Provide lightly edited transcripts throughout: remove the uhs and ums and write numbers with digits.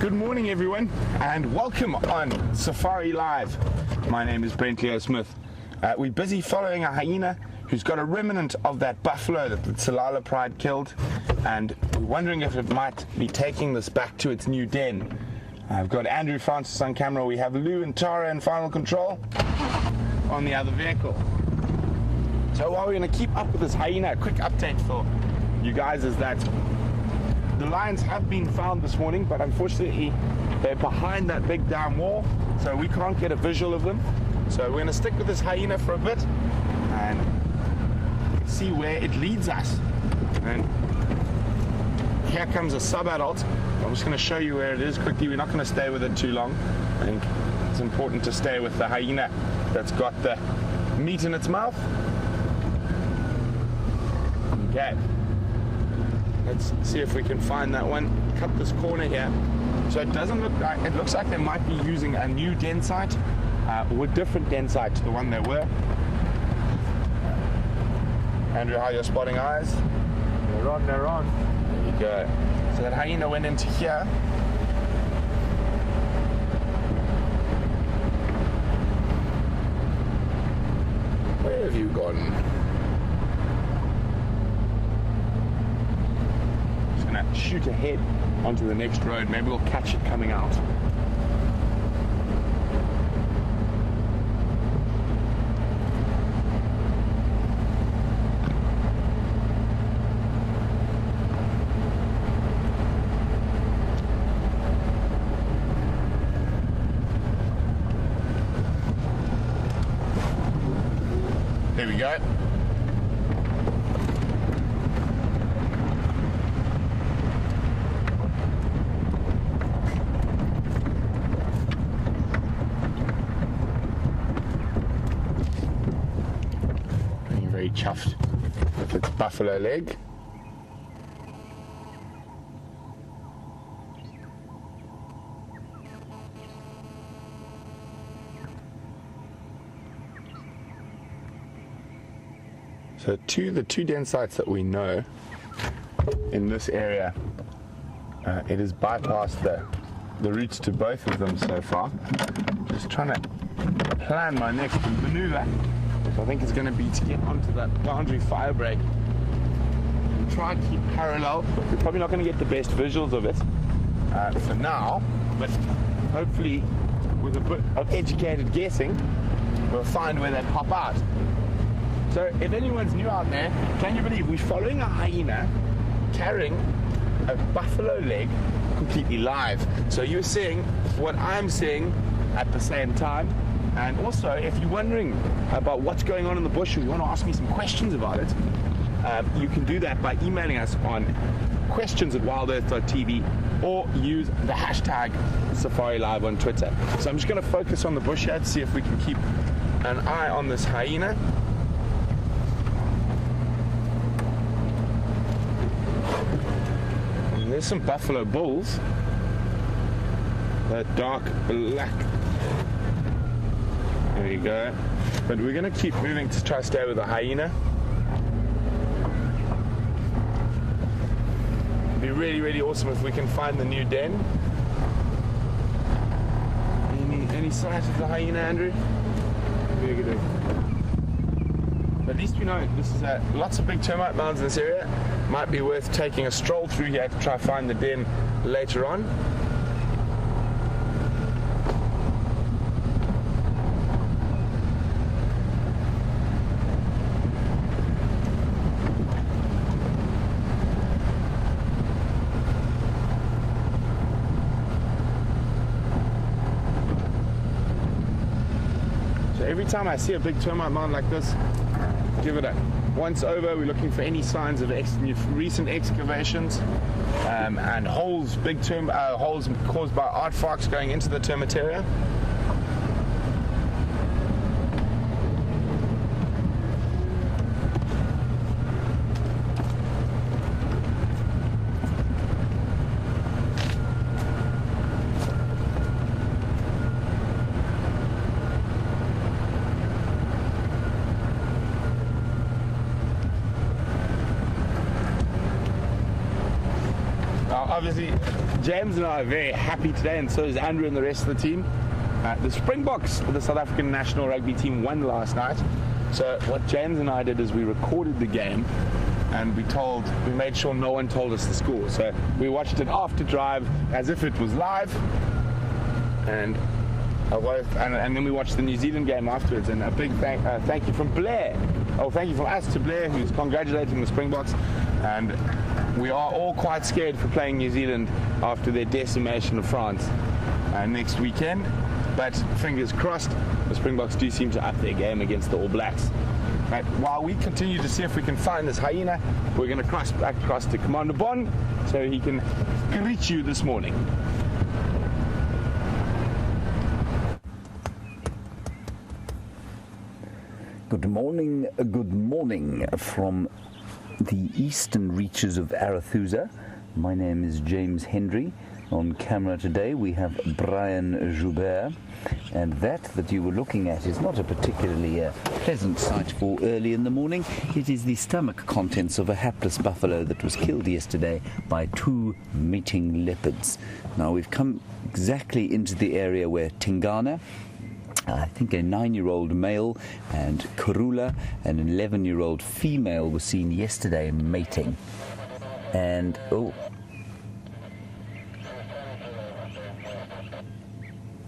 Good morning, everyone, and welcome on Safari Live. My name is Brent Smith. We're busy following a hyena who's got a remnant of that buffalo that the Lilac pride killed, and we're wondering if it might be taking this back to its new den. I've got Andrew Francis on camera. We have Lou and Tara in final control on the other vehicle. So while we're going to keep up with this hyena, a quick update for you guys is that the lions have been found this morning, but unfortunately they're behind that big dam wall, so we can't get a visual of them. So we're going to stick with this hyena for a bit and see where it leads us. And here comes a sub-adult. I'm just going to show you where it is quickly. We're not going to stay with it too long. I think it's important to stay with the hyena that's got the meat in its mouth. Okay. Let's see if we can find that one. Cut this corner here. So it doesn't look like, it looks like they might be using a new den site, or a different den site to the one they were. Andrew, how you're spotting eyes? They're on. There you go. So that hyena went into here. Where have you gone? Shoot ahead onto the next road. Maybe we'll catch it coming out. There we go. Chuffed with its buffalo leg. So the two den sites that we know in this area, it has bypassed the routes to both of them so far. Just trying to plan my next maneuver. I think it's going to be to get onto that boundary fire break and try and keep parallel. We're probably not going to get the best visuals of it for now, but hopefully with a bit of educated guessing we'll find where they pop out. So if anyone's new out there, can you believe we're following a hyena carrying a buffalo leg completely live? So you're seeing what I'm seeing at the same time. And also, if you're wondering about what's going on in the bush, or you want to ask me some questions about it, you can do that by emailing us on questions@wildearth.tv or use the hashtag Safari Live on Twitter. So I'm just going to focus on the bush here to see if we can keep an eye on this hyena. And there's some buffalo bulls. That dark black. There you go. But we're going to keep moving to try to stay with the hyena. It'd be really, really awesome if we can find the new den. Any sight of the hyena, Andrew? Negative. At least we know this is lots of big termite mounds in this area. Might be worth taking a stroll through here to try to find the den later on. Every time I see a big termite mound like this, give it a once over. We're looking for any signs of recent excavations and holes, holes caused by aardvarks going into the termitaria. obviously, James and I are very happy today, and so is Andrew and the rest of the team. The Springboks, the South African national rugby team, won last night. So what James and I did is we recorded the game, and we made sure no one told us the score. So we watched it after drive as if it was live, and then we watched the New Zealand game afterwards. And a big thank you from Blair. Thank you from us to Blair, who's congratulating the Springboks. And we are all quite scared for playing New Zealand after their decimation of France next weekend. But fingers crossed, the Springboks do seem to up their game against the All Blacks. Right, while we continue to see if we can find this hyena, we're going to cross back across to Commander Bond so he can greet you this morning. Good morning from the eastern reaches of Arethusa. My name is James Hendry. On camera today we have Bryan Joubert, and that you were looking at is not a particularly pleasant sight for early in the morning. It is the stomach contents of a hapless buffalo that was killed yesterday by two mating leopards. Now we've come exactly into the area where Tingana, I think a 9-year-old male, and Karula, an 11-year-old female, were seen yesterday mating. And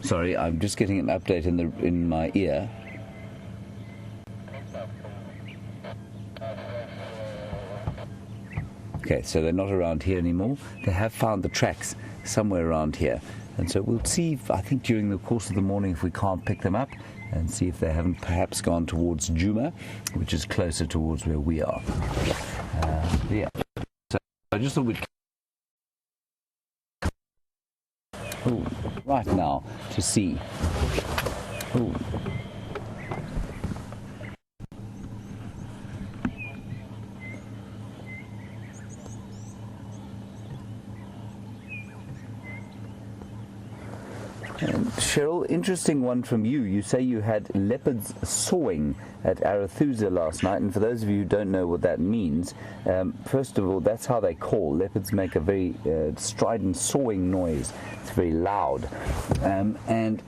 sorry, I'm just getting an update in my ear. Okay, so they're not around here anymore. They have found the tracks somewhere around here. And so we'll see, I think, during the course of the morning if we can't pick them up and see if they haven't perhaps gone towards Juma, which is closer towards where we are. Yeah. So I just thought we'd right now to see. Cheryl, interesting one from you. You say you had leopards sawing at Arethusa last night, and for those of you who don't know what that means, first of all, that's how they call. Leopards make a very strident sawing noise. It's very loud. And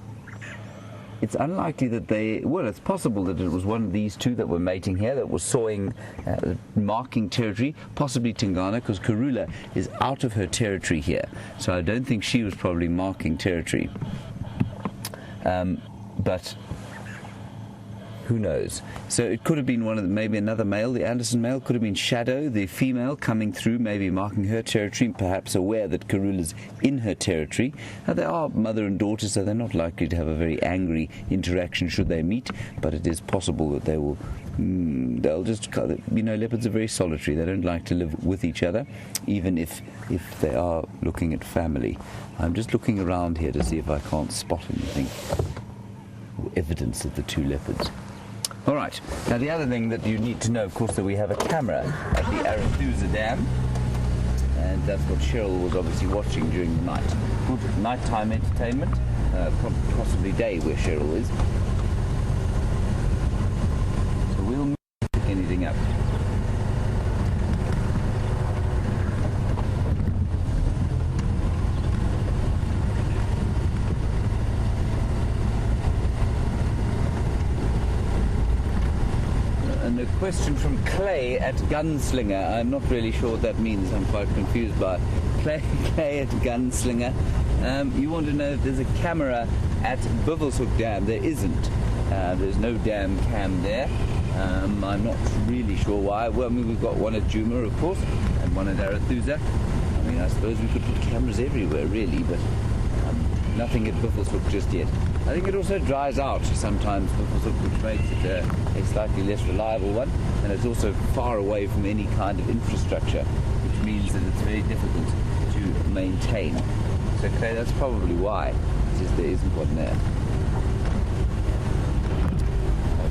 it's unlikely that it's possible that it was one of these two that were mating here that was sawing, marking territory, possibly Tingana, because Karula is out of her territory here. So I don't think she was probably marking territory. But who knows? So it could have been maybe another male. The Anderson male could have been Shadow, the female, coming through, maybe marking her territory, perhaps aware that Karula's in her territory. Now, they are mother and daughter, so they're not likely to have a very angry interaction should they meet, but it is possible that they will, they'll just, leopards are very solitary. They don't like to live with each other, even if they are looking at family. I'm just looking around here to see if I can't spot anything, evidence of the two leopards. All right. Now, the other thing that you need to know, of course, that we have a camera at the Arethusa Dam, and that's what Cheryl was obviously watching during the night. Good nighttime entertainment, possibly day where Cheryl is. So we'll not pick anything up. And a question from Clay at Gunslinger. I'm not really sure what that means. I'm quite confused by Clay at Gunslinger. You want to know if there's a camera at Buffelshoek Dam. There isn't. There's no dam cam there. I'm not really sure why. Well, we've got one at Juma, of course, and one at Arethusa. I suppose we could put cameras everywhere, really, but nothing at Buffelshoek just yet. I think it also dries out sometimes, which makes it a slightly less reliable one, and it's also far away from any kind of infrastructure, which means that it's very difficult to maintain. So, Clay, that's probably why there isn't one there.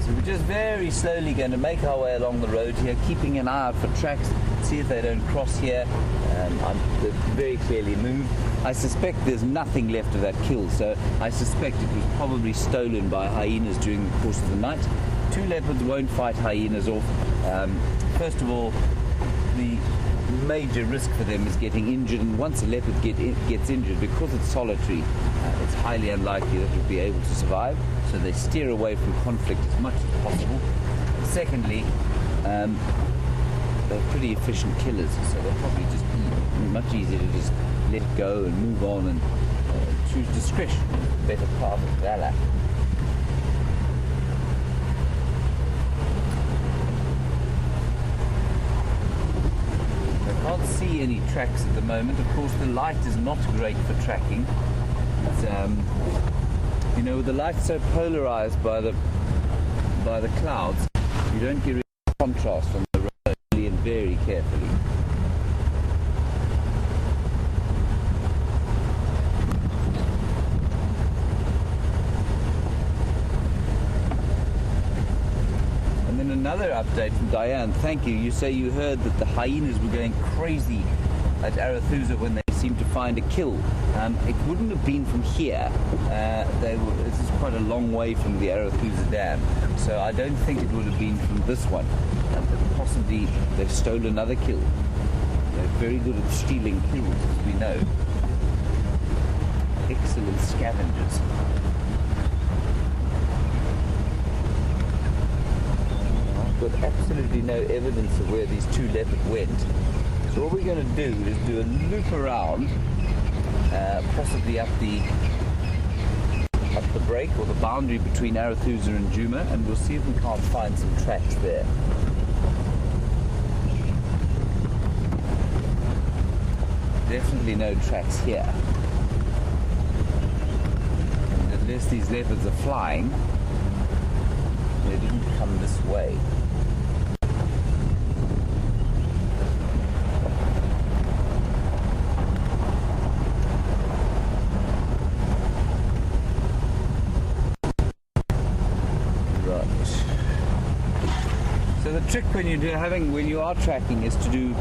So we're just very slowly going to make our way along the road here, keeping an eye out for tracks, see if they don't cross here. They very clearly moved. I suspect there's nothing left of that kill, so I suspect it was probably stolen by hyenas during the course of the night. Two leopards won't fight hyenas off. First of all, we major risk for them is getting injured, and once a leopard gets injured, because it's solitary, it's highly unlikely that it will be able to survive, so they steer away from conflict as much as possible. Secondly, they're pretty efficient killers, so they'll probably just be much easier to just let go and move on and choose discretion, better path of valor. I can't see any tracks at the moment. Of course, the light is not great for tracking. It's, you know, with the light so polarized by the clouds, you don't get really contrast on the road, and very carefully. And then another update from Diane. Thank you. You say you heard that the hyenas were going crazy at Arathusa when they seemed to find a kill. It wouldn't have been from here. This is quite a long way from the Arathusa Dam, so I don't think it would have been from this one. But possibly they stole another kill. They're very good at stealing kills, as we know. Excellent scavengers. I've got absolutely no evidence of where these two leopards went. So what we're going to do is do a loop around, possibly up the break or the boundary between Arathusa and Djuma, and we'll see if we can't find some tracks there. Definitely no tracks here. And unless these leopards are flying, they didn't come this way. The trick when you are tracking is to do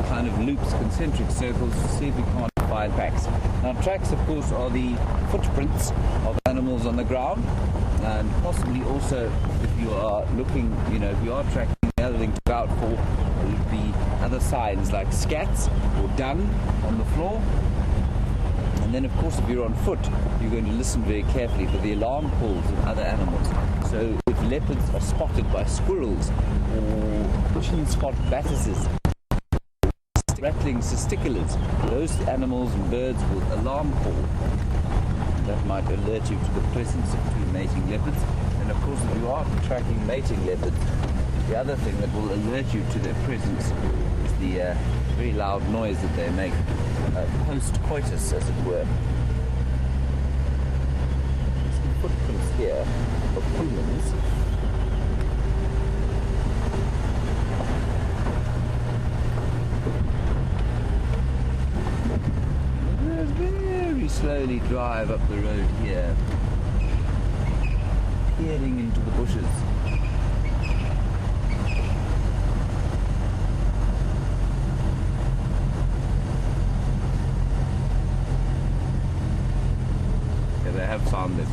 kind of loops, concentric circles, to see if you can't find tracks. Now tracks, of course, are the footprints of animals on the ground, and possibly also if you are looking, you know, if you are tracking, the other thing to look out for would be other signs like scats or dung on the floor. And then, of course, if you're on foot, you're going to listen very carefully for the alarm calls of other animals. So if leopards are spotted by squirrels or chin-spot batises, rattling cisticolas, those animals and birds will alarm call. That might alert you to the presence of two mating leopards. And of course, if you are tracking mating leopards, the other thing that will alert you to their presence is the very loud noise that they make post-coitus, as it were. Some footprints here of humans. Very slowly drive up the road here, peering into the bushes. They have found it.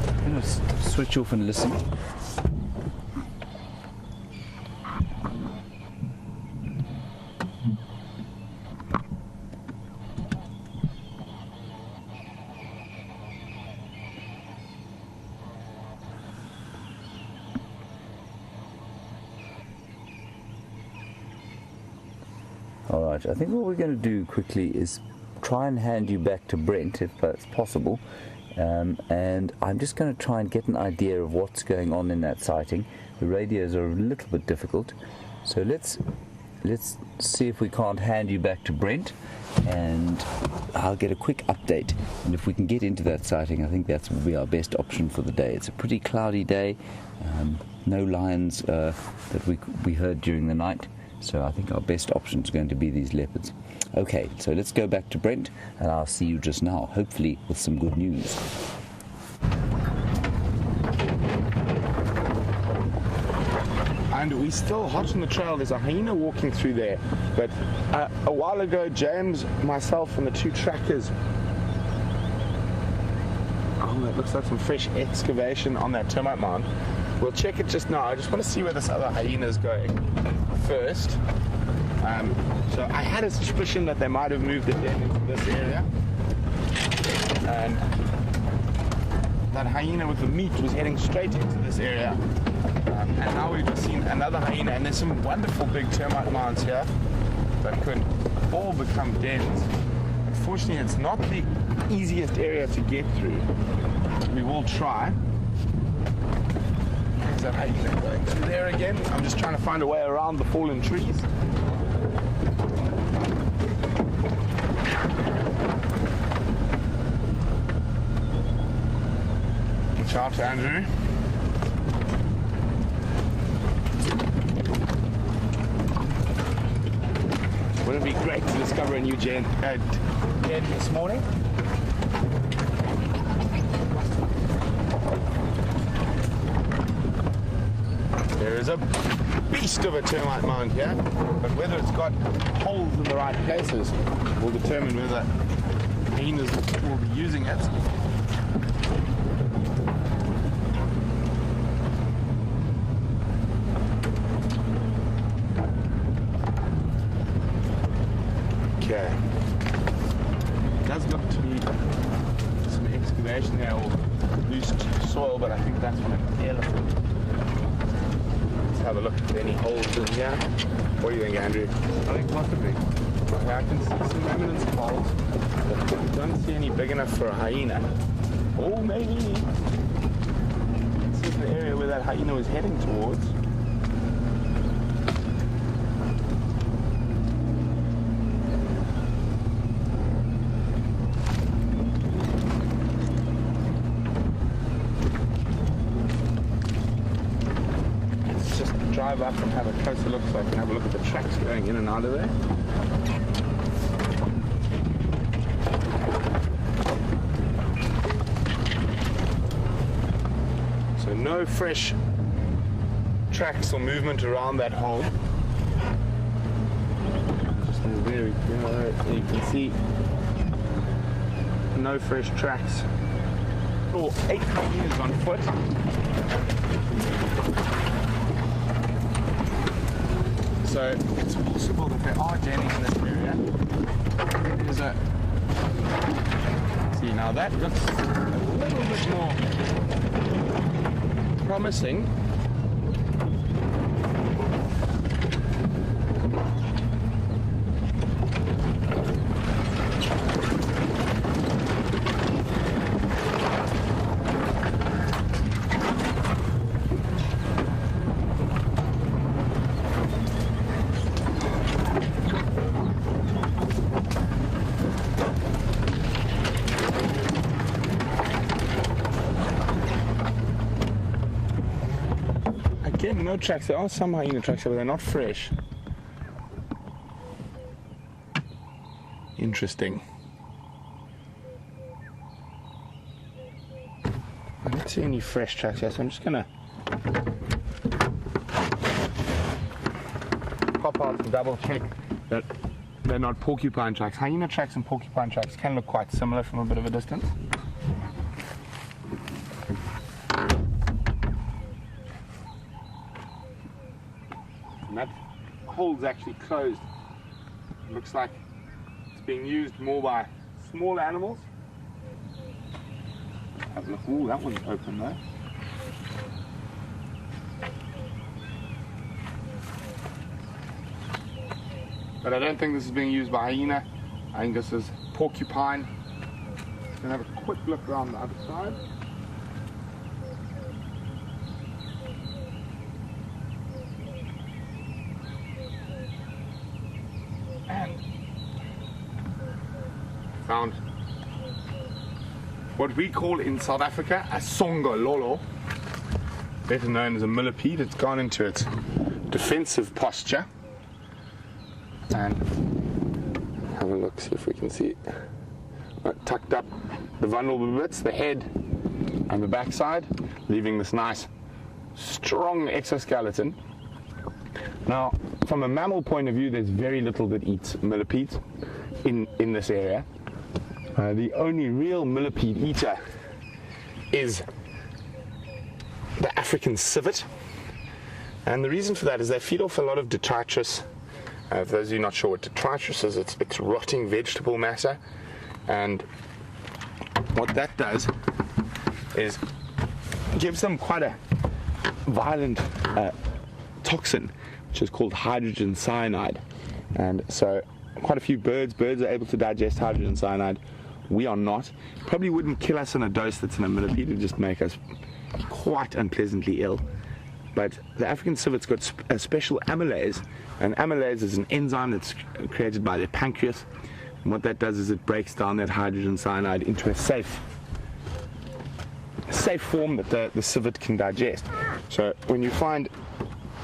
I'm going to switch off and listen. All right, I think what we're going to do quickly is try and hand you back to Brent, if that's possible, and I'm just going to try and get an idea of what's going on in that sighting. The radios are a little bit difficult, so let's see if we can't hand you back to Brent, and I'll get a quick update. And if we can get into that sighting, I think that will be our best option for the day. It's a pretty cloudy day, no lions that we heard during the night, so I think our best option is going to be these leopards. Okay, so let's go back to Brent, and I'll see you just now, hopefully with some good news. And we're still hot on the trail. There's a hyena walking through there. But a while ago, James, myself, and the two trackers... Oh, it looks like some fresh excavation on that termite mound. We'll check it just now. I just want to see where this other hyena is going first. So I had a suspicion that they might have moved it then into this area. And that hyena with the meat was heading straight into this area. And now we've just seen another hyena, and there's some wonderful big termite mounds here that could all become dens. Unfortunately, it's not the easiest area to get through. We will try. Is that hyena going through there again? I'm just trying to find a way around the fallen trees. Watch out, Andrew. Wouldn't it be great to discover a new den this morning? There is a beast of a termite mound here, but whether it's got holes in the right places will determine whether hyenas will be using it. Okay. It does look to be some excavation there or loose soil, but I think that's from an elephant. Let's have a look at any holes in here. What do you think, Andrew? I think possibly. Okay, I can see some remnants of holes, but I don't see any big enough for a hyena. Oh, maybe. This is the area where that hyena was heading towards. Drive up and have a closer look so I can have a look at the tracks going in and out of there. So no fresh tracks or movement around that hole. Just very, you can see no fresh tracks. Oh, 8 hyenas on foot. So it's possible that there are denning in this area. There's a... See, now that looks a little bit more promising. Again, no tracks. There are some hyena tracks, but they're not fresh. Interesting. I don't see any fresh tracks here, so I'm just gonna pop out and double check that they're not porcupine tracks. Hyena tracks and porcupine tracks can look quite similar from a bit of a distance. And that hole's actually closed. It looks like it's being used more by small animals. Have a look. Ooh, that one's open though. But I don't think this is being used by hyena. I think this is porcupine. Just gonna have a quick look around the other side. Found what we call in South Africa a songololo, better known as a millipede. It's gone into its defensive posture. And have a look, see if we can see it. Right, tucked up the vulnerable bits, the head and the backside, leaving this nice strong exoskeleton. Now, from a mammal point of view, there's very little that eats millipedes in this area. The only real millipede eater is the African civet, and the reason for that is they feed off a lot of detritus For those of you not sure what detritus is, it's rotting vegetable matter, and what that does is gives them quite a violent toxin, which is called hydrogen cyanide. And so quite a few birds are able to digest hydrogen cyanide. We are not. Probably wouldn't kill us in a dose that's in a millipede. It would just make us quite unpleasantly ill. But the African civet's got a special amylase, and amylase is an enzyme that's created by their pancreas. And what that does is it breaks down that hydrogen cyanide into a safe form that the civet can digest. So when you find,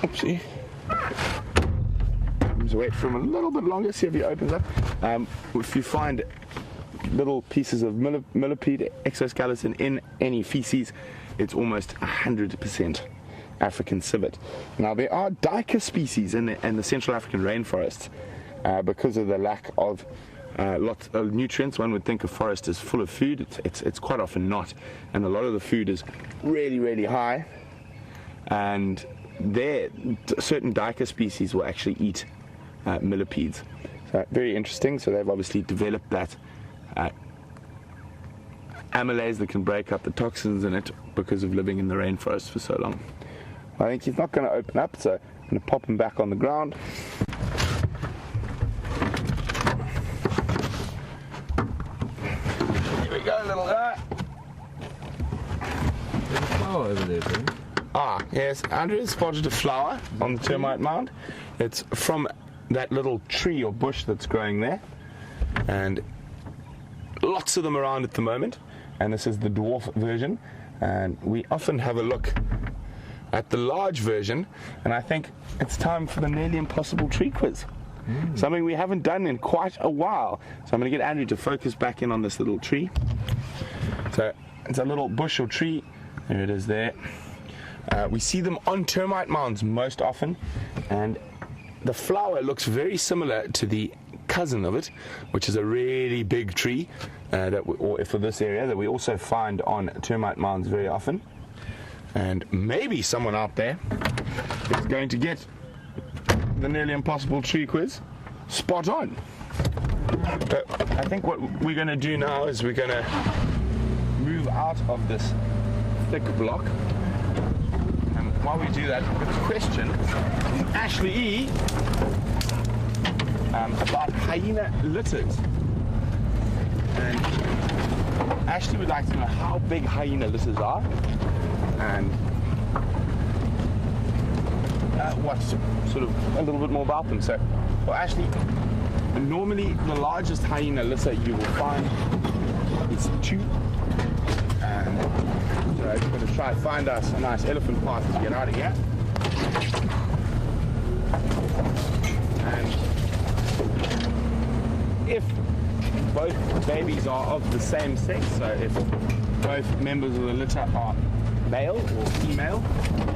oopsie, just wait for him a little bit longer, see if he opens up. If you find little pieces of millipede exoskeleton in any feces, it's almost 100% African civet. Now there are duiker species in the Central African rainforests because of the lack of lots of nutrients. One would think a forest is full of food. It's quite often not, and a lot of the food is really high, and there certain duiker species will actually eat millipedes. So very interesting. So they've obviously developed that amylase that can break up the toxins in it because of living in the rainforest for so long. I think he's not going to open up, so I'm going to pop him back on the ground. Here we go, little guy. There's a flower over there, Brent. Ah, yes, Andrew spotted a flower on the termite mound. It's from that little tree or bush that's growing there, and lots of them around at the moment, and this is the dwarf version, and we often have a look at the large version, and I think it's time for the nearly impossible tree quiz. Something we haven't done in quite a while. So I'm going to get Andrew to focus back in on this little tree. So it's a little bush or tree. There it is there. We see them on termite mounds most often, and the flower looks very similar to the cousin of it, which is a really big tree or for this area that we also find on termite mounds very often. And maybe someone out there is going to get the nearly impossible tree quiz spot on. But I think what we're going to do now is we're going to move out of this thick block. And while we do that, the question from Ashley E. About hyena litters. And Ashley would like to know how big hyena litters are, and what sort of a little bit more about them. So, well, Ashley, normally the largest hyena litter you will find is 2. And so we're going to try to find us a nice elephant path to get out of here. And if both babies are of the same sex, so if both members of the litter are male or female,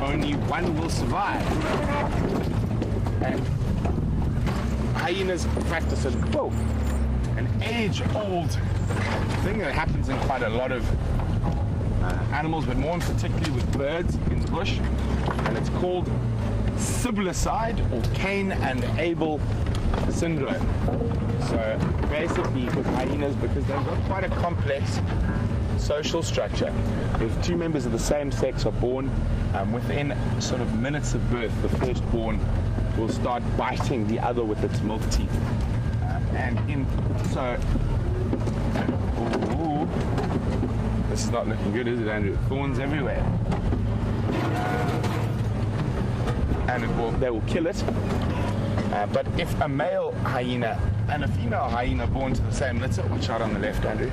only one will survive. And hyenas practice an age-old thing that happens in quite a lot of animals, but more particularly with birds in the bush, and it's called siblicide or Cain and Abel syndrome. So basically with hyenas, because they've got quite a complex social structure, if 2 members of the same sex are born, within sort of minutes of birth, the firstborn will start biting the other with its milk teeth. This is not looking good, is it, Andrew? Thorns everywhere. And they will kill it. But if a male hyena and a female hyena born to the same litter, watch out on the left, Andrew.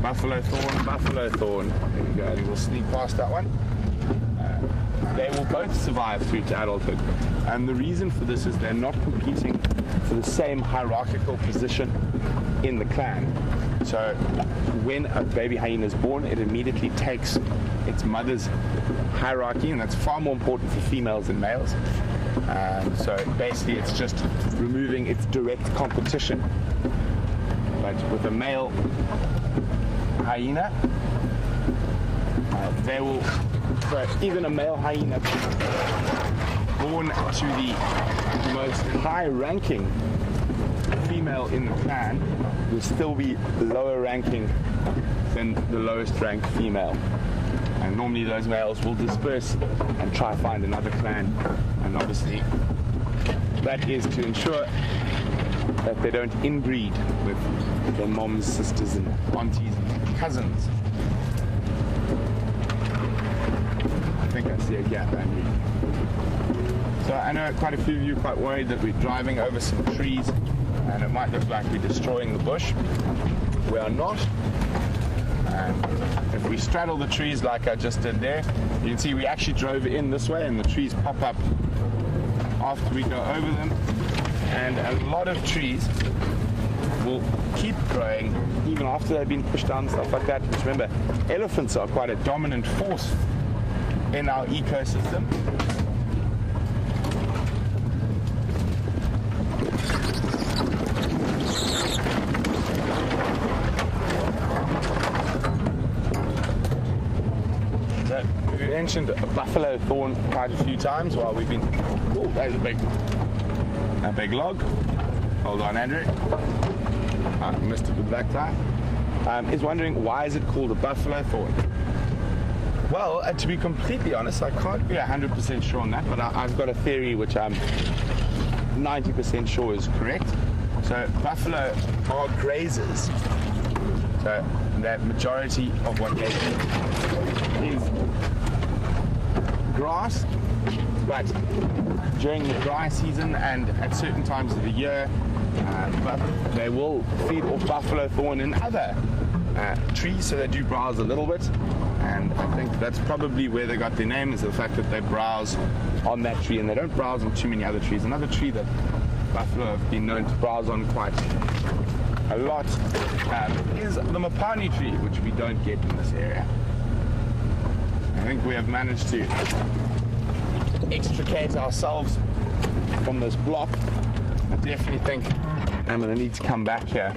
Buffalo thorn. There we go. And we'll sneak past that one. They will both survive through to adulthood. And the reason for this is they're not competing for the same hierarchical position in the clan. So when a baby hyena is born, it immediately takes its mother's hierarchy, and that's far more important for females than males. So basically it's just removing its direct competition. But with a male hyena, they will, so even a male hyena born to the most high-ranking female in the clan will still be lower ranking than the lowest ranked female. And normally those males will disperse and try to find another clan, and obviously that is to ensure that they don't inbreed with their moms, sisters and aunties and cousins. I think I see a gap, Andrew. So I know quite a few of you are quite worried that we're driving over some trees and it might look like we're destroying the bush. We are not. And if we straddle the trees like I just did there, you can see we actually drove in this way and the trees pop up after we go over them. And a lot of trees will keep growing even after they've been pushed down and stuff like that. Because remember, elephants are quite a dominant force in our ecosystem. So we mentioned a buffalo thorn quite a few times while we've been. Oh, there's a big log. Hold on, Andrew. I missed it with that tie. Is wondering why is it called a buffalo thorn? Well, to be completely honest, I can't be 100% sure on that, but I've got a theory which I'm 90% sure is correct. So buffalo are grazers. So the majority of what they eat is grass, but during the dry season and at certain times of the year, but they will feed off buffalo thorn in other trees, so they do browse a little bit. And I think that's probably where they got their name, is the fact that they browse on that tree and they don't browse on too many other trees. Another tree that buffalo have been known to browse on quite a lot is the mapani tree, which we don't get in this area. I think we have managed to extricate ourselves from this block. I definitely think I'm going to need to come back here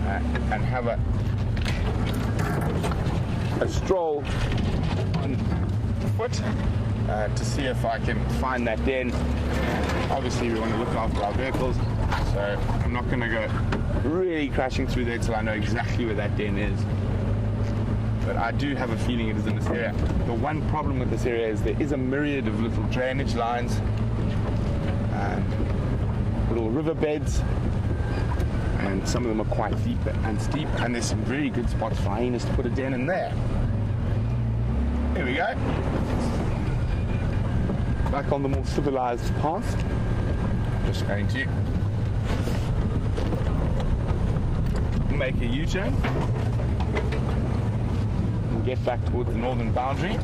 and have a stroll on foot to see if I can find that den. Obviously we want to look after our vehicles, so I'm not going to go really crashing through there till I know exactly where that den is. But I do have a feeling it is in this area. The one problem with this area is there is a myriad of little drainage lines and little riverbeds, and some of them are quite deep and steep, and there's some very good spots for hyenas to put a den in there. Here we go. Back on the more civilized path. Just going to make a U-turn and get back towards the northern boundary,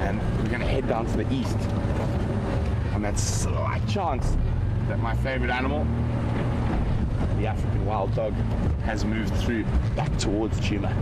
and we're going to head down to the east on that slight chance that my favorite animal, the African wild dog, has moved through back towards Chuma.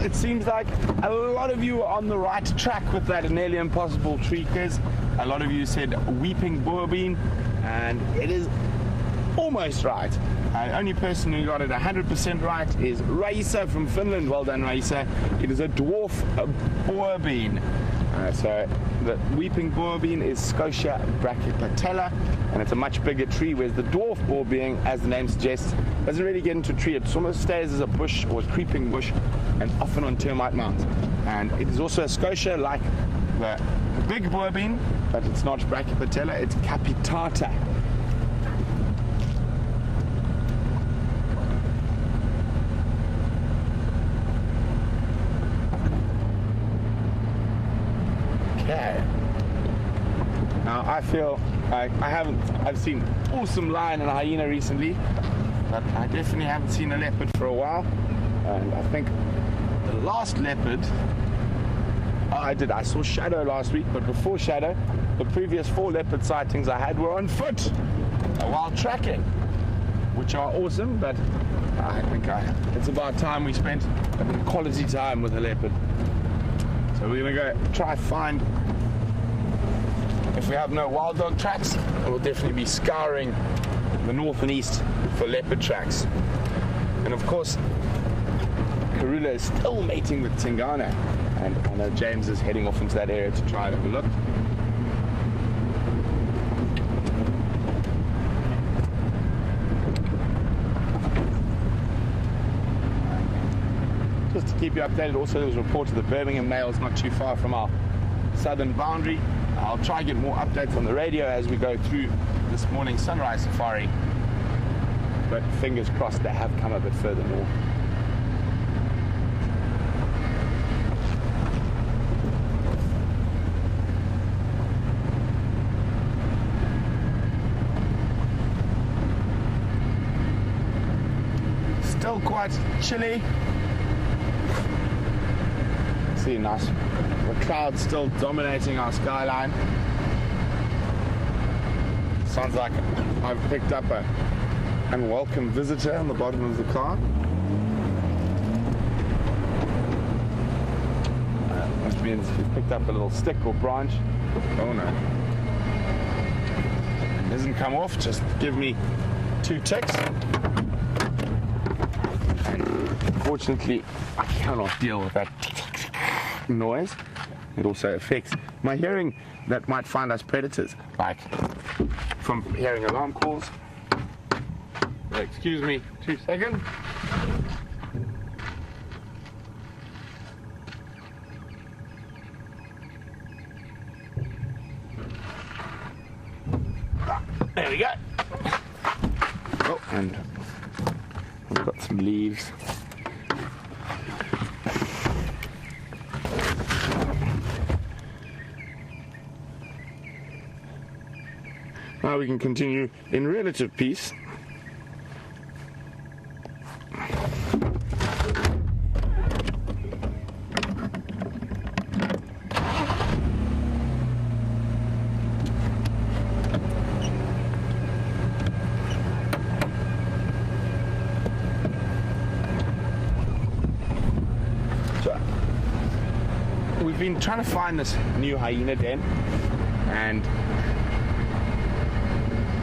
It seems like a lot of you are on the right track with that nearly impossible tree quiz. A lot of you said weeping boerbean, and it is almost right. The only person who got it 100% right is Raisa from Finland. Well done, Raisa. It is a dwarf boerbean. So the weeping boerbean is Scotia brachypatella, and it's a much bigger tree, whereas the dwarf boerbean, as the name suggests, doesn't really get into a tree. It almost stays as a bush or a creeping bush, and often on termite mounds. And it is also a Scotia like the big boerbean, but it's not brachypatella, it's capitata. Okay. Now I feel like I've seen awesome lion and hyena recently, but I definitely haven't seen a leopard for a while. And I think the last leopard I did. I saw Shadow last week, but before Shadow, the previous 4 leopard sightings I had were on foot while tracking, which are awesome, but I think it's about time we spent quality time with a leopard. So we're going to go try find, if we have no wild dog tracks, we'll definitely be scouring the north and east for leopard tracks. And of course, Karula is still mating with Tingana, and I know James is heading off into that area to try and have a look. Just to keep you updated, also there was a report of the Birmingham males not too far from our southern boundary. I'll try and get more updates on the radio as we go through this morning's sunrise safari, but fingers crossed they have come a bit further north. Still quite chilly. See, nice. The clouds still dominating our skyline. Sounds like I've picked up an unwelcome visitor on the bottom of the car. Which means he's picked up a little stick or branch. Oh no. It doesn't come off, just give me 2 ticks. Unfortunately, I cannot deal with that noise. It also affects my hearing that might find us predators, like from hearing alarm calls. Excuse me, 2 seconds. There we go. Oh, and we've got some leaves. Now we can continue in relative peace. So, we've been trying to find this new hyena den, and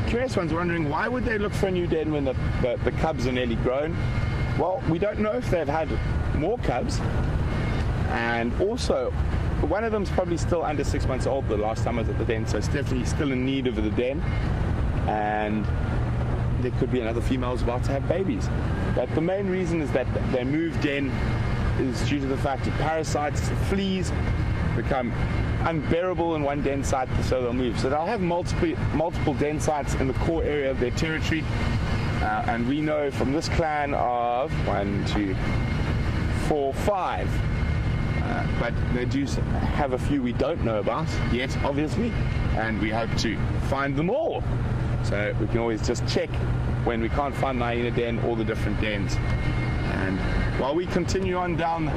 curious ones wondering why would they look for a new den when the cubs are nearly grown. Well, we don't know if they've had more cubs, and also one of them's probably still under 6 months old the last time I was at the den, so it's definitely still in need of the den, and there could be another female's about to have babies. But the main reason is that they move den is due to the fact that parasites, fleas, become unbearable in one den site, so they'll move. So they'll have multiple den sites in the core area of their territory, and we know from this clan of 1, 2, 4, 5, but they do have a few we don't know about yet, obviously, and we hope to find them all. So we can always just check when we can't find the hyena den, all the different dens. And while we continue on down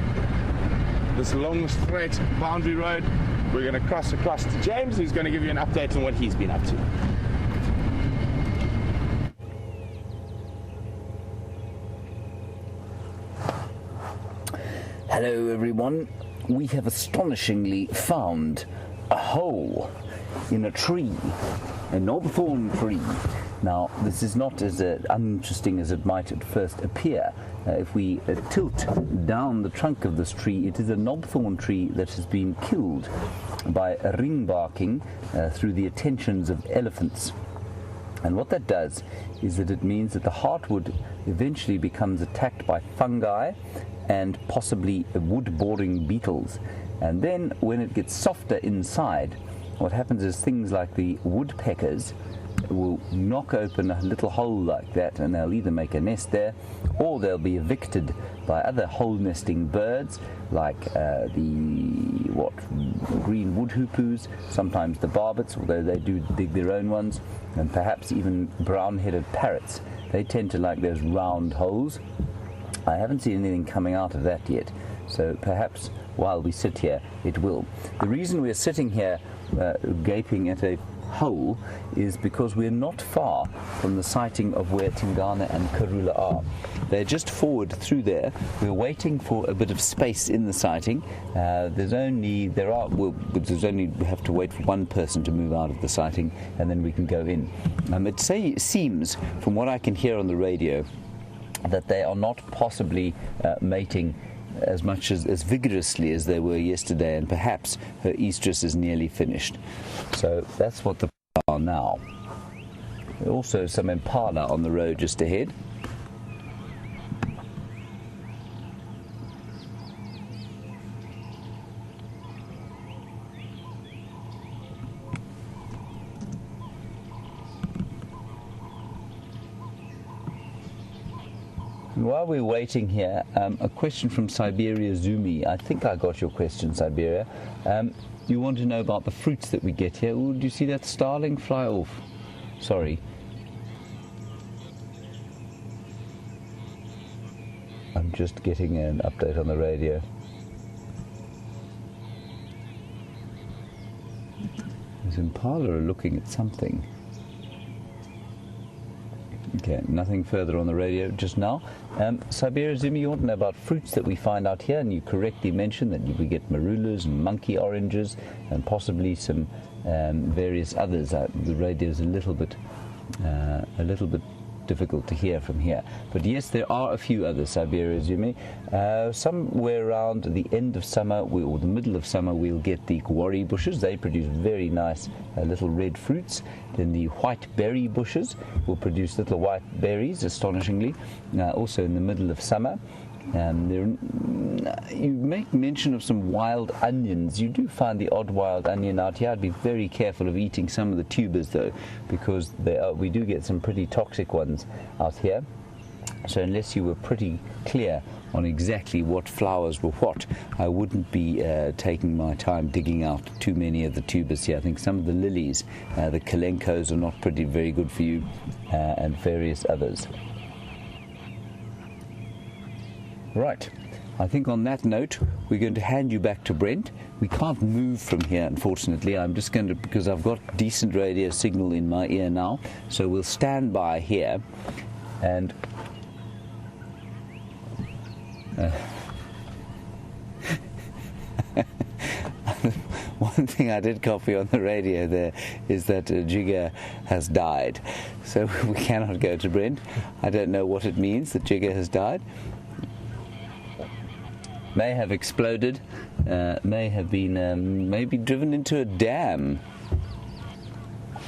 this long straight boundary road, we're going to cross across to James, who's going to give you an update on what he's been up to. Hello everyone. We have astonishingly found a hole in a tree, a knobthorn tree. Now, this is not as uninteresting as it might at first appear. If we tilt down the trunk of this tree, it is a knobthorn tree that has been killed by ring barking through the attentions of elephants. And what that does is that it means that the heartwood eventually becomes attacked by fungi and possibly wood-boring beetles. And then when it gets softer inside, what happens is things like the woodpeckers will knock open a little hole like that, and they'll either make a nest there or they'll be evicted by other hole nesting birds like the green wood hoopoes, sometimes the barbets, although they do dig their own ones, and perhaps even brown-headed parrots. They tend to like those round holes. I haven't seen anything coming out of that yet, so perhaps while we sit here, it will. The reason we're sitting here gaping at a hole is because we're not far from the sighting of where Tingana and Karula are. They're just forward through there. We're waiting for a bit of space in the sighting. We have to wait for one person to move out of the sighting, and then we can go in. It seems, from what I can hear on the radio, that they are not possibly mating as much as vigorously as they were yesterday, and perhaps her estrus is nearly finished. So that's what the are now. Also some impala on the road just ahead. And while we're waiting here, a question from Siberia Zumi. I think I got your question, Siberia. You want to know about the fruits that we get here. Ooh, did you see that starling fly off? Sorry. I'm just getting an update on the radio. This impala are looking at something. Okay, nothing further on the radio just now. Siberia Zumi, you want to know about fruits that we find out here, and you correctly mentioned that we get marulas and monkey oranges and possibly some various others. The radio is a little bit difficult to hear from here. But yes, there are a few others, Siberia Zumi. Somewhere around the end of summer or the middle of summer, we'll get the guari bushes. They produce very nice little red fruits. Then the white berry bushes will produce little white berries, astonishingly, also in the middle of summer. You make mention of some wild onions. You do find the odd wild onion out here. I'd be very careful of eating some of the tubers, though, because we do get some pretty toxic ones out here. So unless you were pretty clear on exactly what flowers were what, I wouldn't be taking my time digging out too many of the tubers here. I think some of the lilies, the kalenkos, are not very good for you, and various others. Right, I think on that note, we're going to hand you back to Brent. We can't move from here, unfortunately. I'm just going to, because I've got decent radio signal in my ear now, so we'll stand by here. And one thing I did copy on the radio there is that Jigger has died. So we cannot go to Brent. I don't know what it means that Jigger has died. May have exploded, may have been maybe driven into a dam.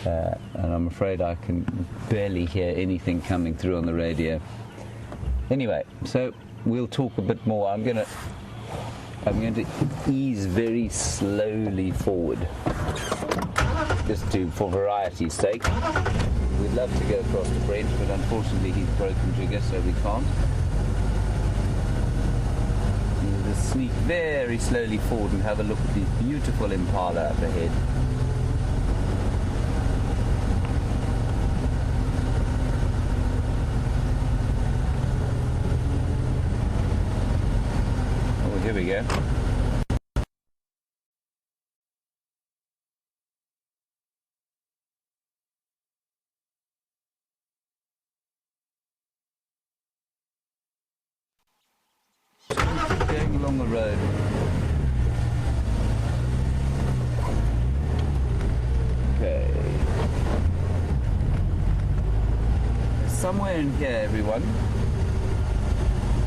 And I'm afraid I can barely hear anything coming through on the radio. Anyway, so we'll talk a bit more. I'm going to ease very slowly forward, just for variety's sake. We'd love to go across to Brent, but unfortunately he's broken Jigger, so we can't. We'll just sneak very slowly forward and have a look at these beautiful impala up ahead. Oh, here we go. Going along the road. Okay. Somewhere in here, everyone.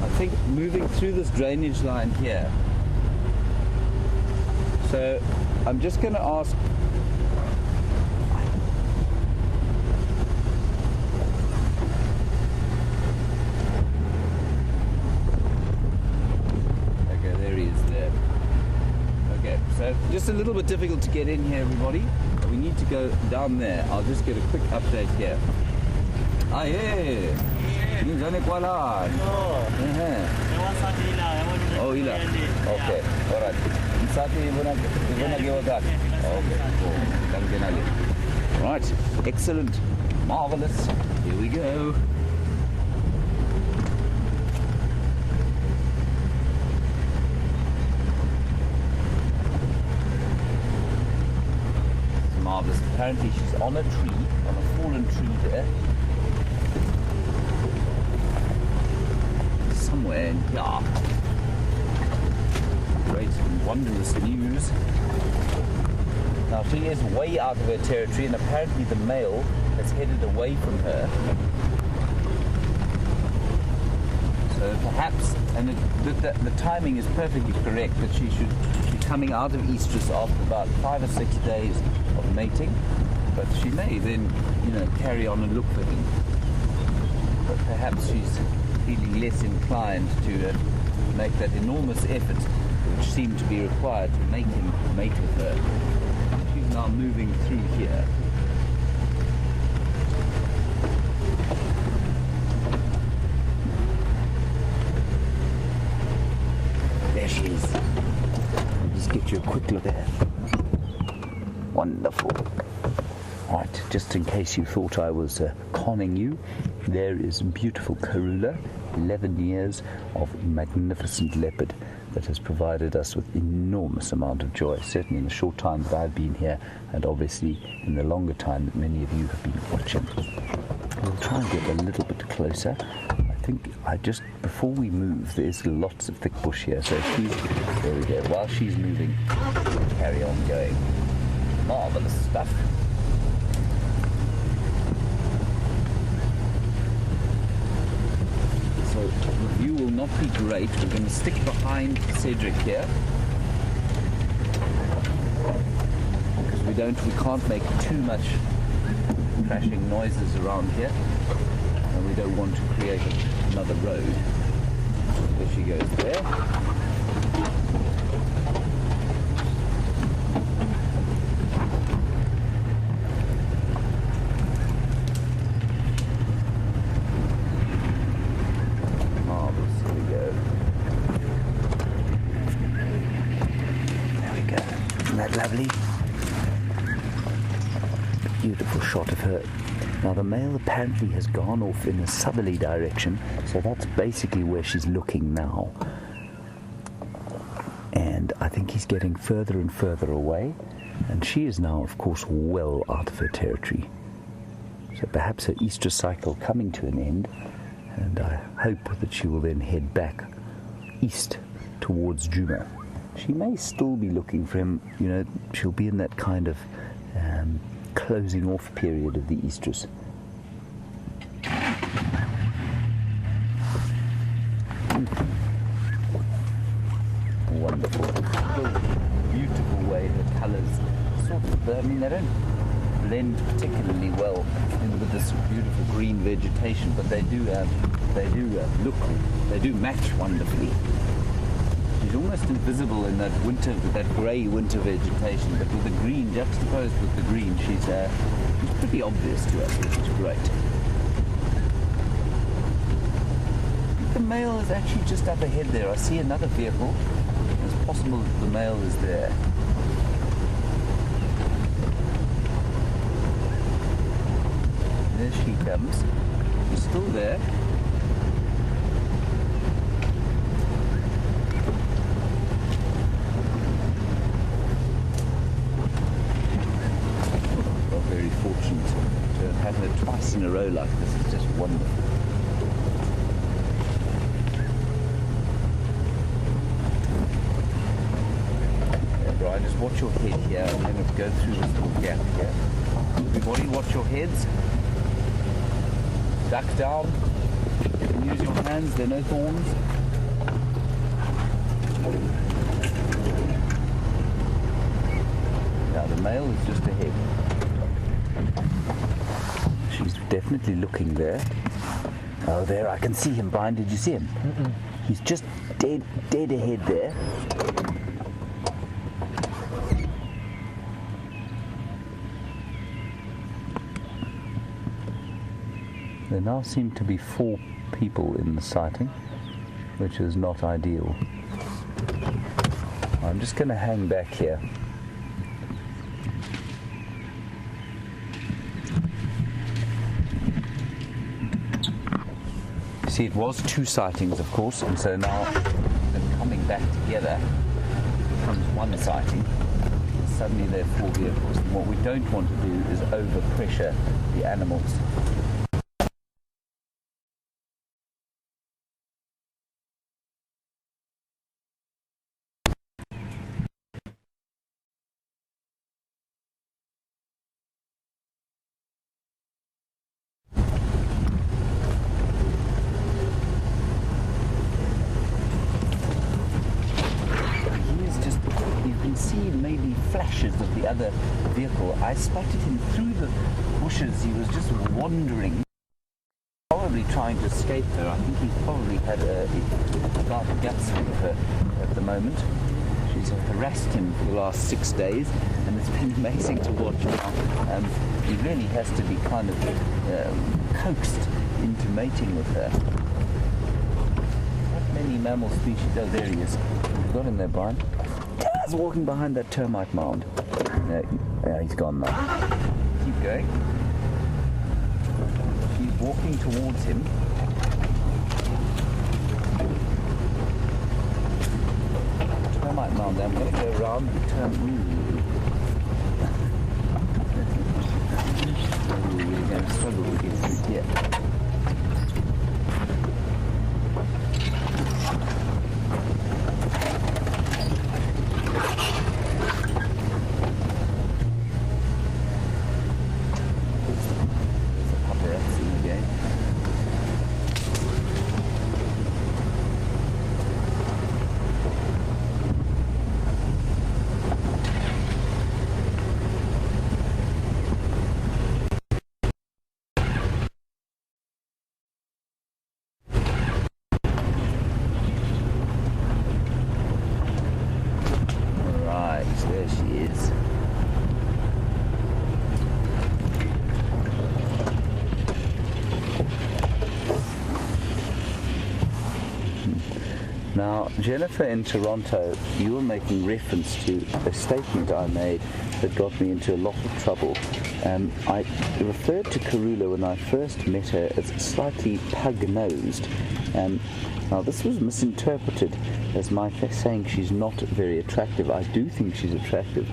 I think moving through this drainage line here. So I'm just going to ask. So just a little bit difficult to get in here, everybody. We need to go down there. I'll just get a quick update here. Ah, yeah. Oh, Ila. Okay. All right. Okay. All right. Excellent. Marvelous. Here we go. marvelous. Apparently she's on a tree, on a fallen tree there. Somewhere in here. Great and wondrous news. Now she is way out of her territory, and apparently the male has headed away from her. So perhaps, and the timing is perfectly correct, that she should be coming out of estrus after about 5 or 6 days of mating. But she may then, carry on and look for him. But perhaps she's feeling less inclined to make that enormous effort which seemed to be required to make him mate with her. She's now moving through here. There she is. I'll just get you a quick look at her. Wonderful. Right, just in case you thought I was conning you, there is beautiful Karula, 11 years of magnificent leopard that has provided us with enormous amount of joy, certainly in the short time that I've been here, and obviously in the longer time that many of you have been watching. We'll try and get a little bit closer. I think before we move, there's lots of thick bush here, so there we go. While she's moving, carry on going. Marvelous stuff. So the view will not be great. We're going to stick behind Cedric here because we can't make too much crashing noises around here, and we don't want to create another road. There she goes there. Lovely. Beautiful shot of her. Now the male apparently has gone off in a southerly direction, so that's basically where she's looking now. And I think he's getting further and further away, and she is now, of course, well out of her territory. So perhaps her estrus cycle coming to an end, and I hope that she will then head back east towards Djuma. She may still be looking for him, she'll be in that kind of closing off period of the estrus. Wonderful. Beautiful way her colours they don't blend particularly well with this beautiful green vegetation, but they do match wonderfully. She's almost invisible in that grey winter vegetation, but with the green, juxtaposed with the green, she's pretty obvious to us, which is great. The male is actually just up ahead there. I see another vehicle. It's possible that the male is there. There she comes. She's still there. Very fortunate to have her twice in a row like this. It's just wonderful. Yeah, Bryan, just watch your head here. I'm going to go through this little gap here. Everybody watch your heads. Duck down. You can use your hands, there are no thorns. Now the male is just ahead. She's definitely looking there. Oh, there, I can see him, Bryan. Did you see him? Mm-mm. He's just dead ahead there. There now seem to be 4 people in the sighting, which is not ideal. I'm just going to hang back here. See, it was 2 sightings, of course, and so now them coming back together becomes 1 sighting. suddenly there are 4 vehicles. And what we don't want to do is overpressure the animals. Flashes of the other vehicle. I spotted him through the bushes. He was just wandering, probably trying to escape her. I think he's probably had a dark guts with her at the moment. She's harassed him for the last 6 days, and it's been amazing to watch now. He really has to be kind of coaxed into mating with her. Not many mammal species. Oh, there he is. You've got him there, Bryan. He's walking behind that termite mound. No, yeah, he's gone now. Keep going. She's walking towards him. Termite mound. I'm going to go around the termite. We're going to struggle to get through here. There she is. Now, Jennifer in Toronto, you were making reference to a statement I made that got me into a lot of trouble. I referred to Karula when I first met her as slightly pug-nosed. Now, this was misinterpreted as my saying she's not very attractive. I do think she's attractive.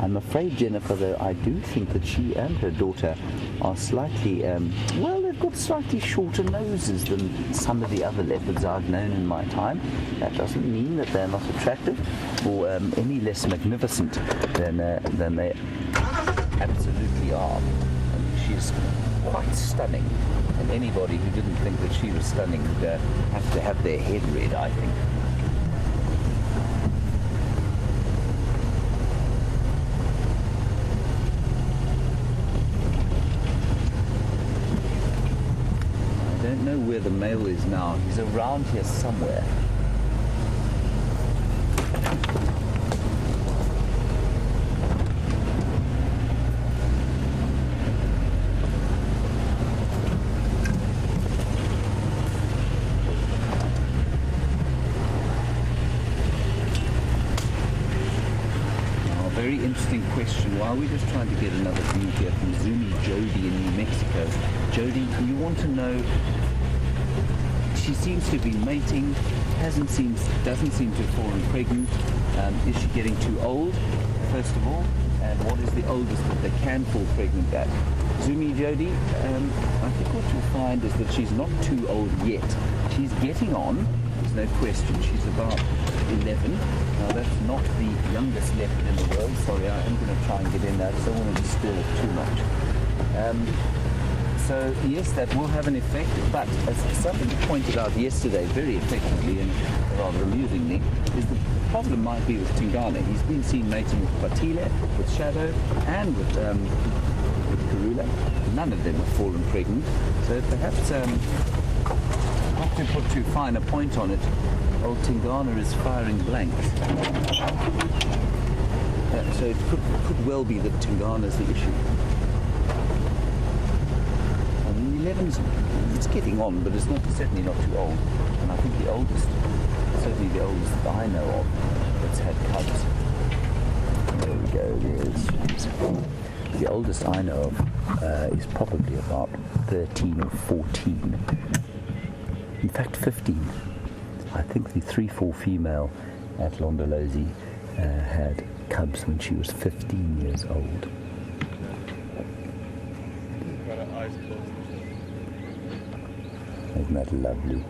I'm afraid, Jennifer, though, I do think that she and her daughter are slightly, well, they've got slightly shorter noses than some of the other leopards I've known in my time. That doesn't mean that they're not attractive or any less magnificent than they absolutely are. And she's quite stunning. And anybody who didn't think that she was stunning would have to have their head read, I think. I don't know where the male is now. He's around here somewhere. Very interesting question. Why are we just trying to get another view here from Zumi Jody in New Mexico? Jody, you want to know, she seems to be mating, doesn't seem to have fallen pregnant. Is she getting too old, first of all? And what is the oldest that they can fall pregnant at? Zumi Jody, I think what you'll find is that she's not too old yet. She's getting on, there's no question. She's about 11. Now that's not the youngest leopard in the world. Sorry, I am going to try and get in there. I just don't want to disturb it too much. So yes, that will have an effect, but as somebody pointed out yesterday very effectively and rather amusingly, is the problem might be with Tingana. He's been seen mating with Patile, with Shadow, and with Karula. None of them have fallen pregnant. So perhaps, not to put too fine a point on it, old Tingana is firing blanks. So it could well be that Tingana is the issue. I mean, 11's, it's getting on, but it's certainly not too old. And I think certainly the oldest that I know of that's had cubs. There we go, there's the oldest I know of is probably about 13 or 14. In fact, 15. I think the 3-4 female at Londolozi had cubs when she was 15 years old. Isn't that lovely?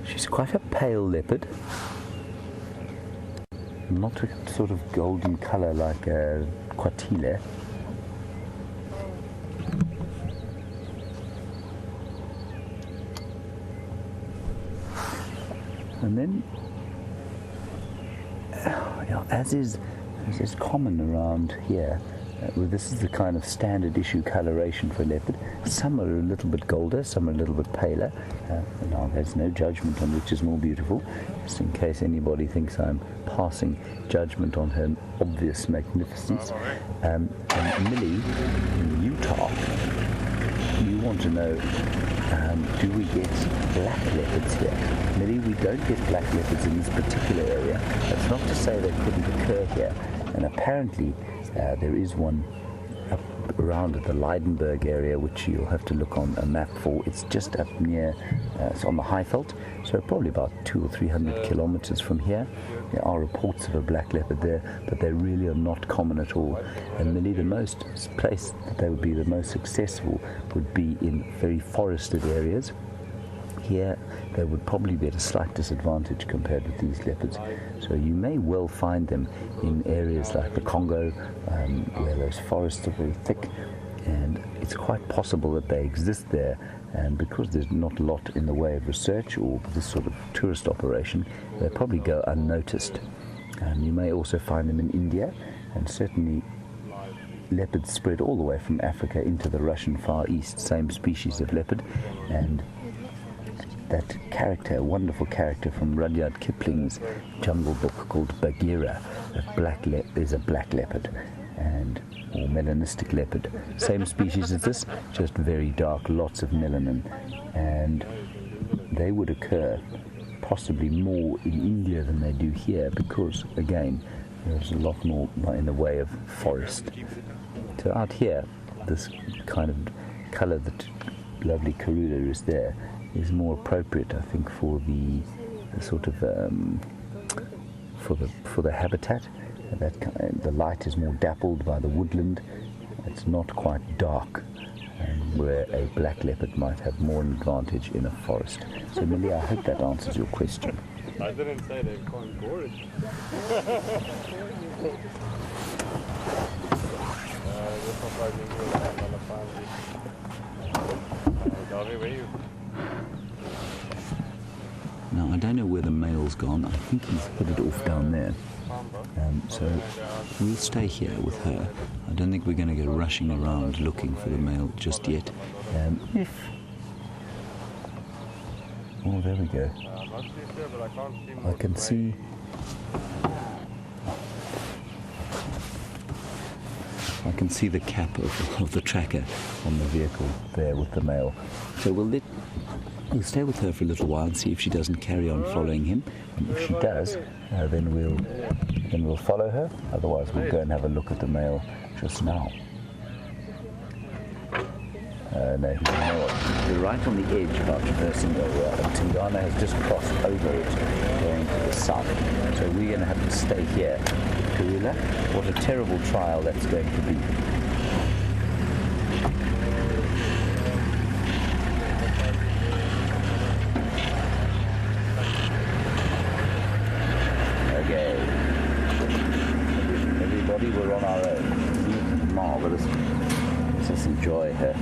She's quite a pale leopard. Not a sort of golden colour like a quatile. And then, as is common around here, well, this is the kind of standard issue coloration for a leopard. Some are a little bit golder, some are a little bit paler. Now, there's no judgment on which is more beautiful, just in case anybody thinks I'm passing judgment on her obvious magnificence. And Millie, in Utah, you want to know, do we get black leopards here? Millie, we don't get black leopards in this particular area. That's not to say they couldn't occur here. And apparently there is one up around the Lydenburg area, which you'll have to look on a map for. It's just up near, it's on the Highveld, so probably about 200 or 300 kilometers from here. There are reports of a black leopard there, but they really are not common at all. And Millie, the most place that they would be the most successful would be in very forested areas. Here they would probably be at a slight disadvantage compared with these leopards. So you may well find them in areas like the Congo, where those forests are very thick, and it's quite possible that they exist there. And because there's not a lot in the way of research or this sort of tourist operation, they probably go unnoticed. You may also find them in India, and certainly leopards spread all the way from Africa into the Russian Far East, same species of leopard. And that character, a wonderful character from Rudyard Kipling's jungle book called Bagheera, is a black leopard, or melanistic leopard. Same species as this, just very dark, lots of melanin. And they would occur possibly more in India than they do here because, again, there's a lot more in the way of forest. So out here, this kind of colour that lovely Karula is there is more appropriate, I think, for the sort of for the habitat. The light is more dappled by the woodland. It's not quite dark, where a black leopard might have more advantage in a forest. So, Millie, I hope that answers your question. I didn't say they can't gorge. Now, I don't know where the male's gone. I think he's put it off down there. So we'll stay here with her. I don't think we're going to go rushing around looking for the male just yet. Oh, there we go. I can see. I can see the cap of the tracker on the vehicle there with the male. So we'll stay with her for a little while and see if she doesn't carry on following him. And if she does, then we'll follow her. Otherwise, we'll go and have a look at the male just now. No, you know what? We're right on the edge of our traversing area, and Tingana has just crossed over it, going to the south. So we're going to have to stay here. Karula, what a terrible trial that's going to be. Everybody, we're on our own. Marvellous. Let's just enjoy her.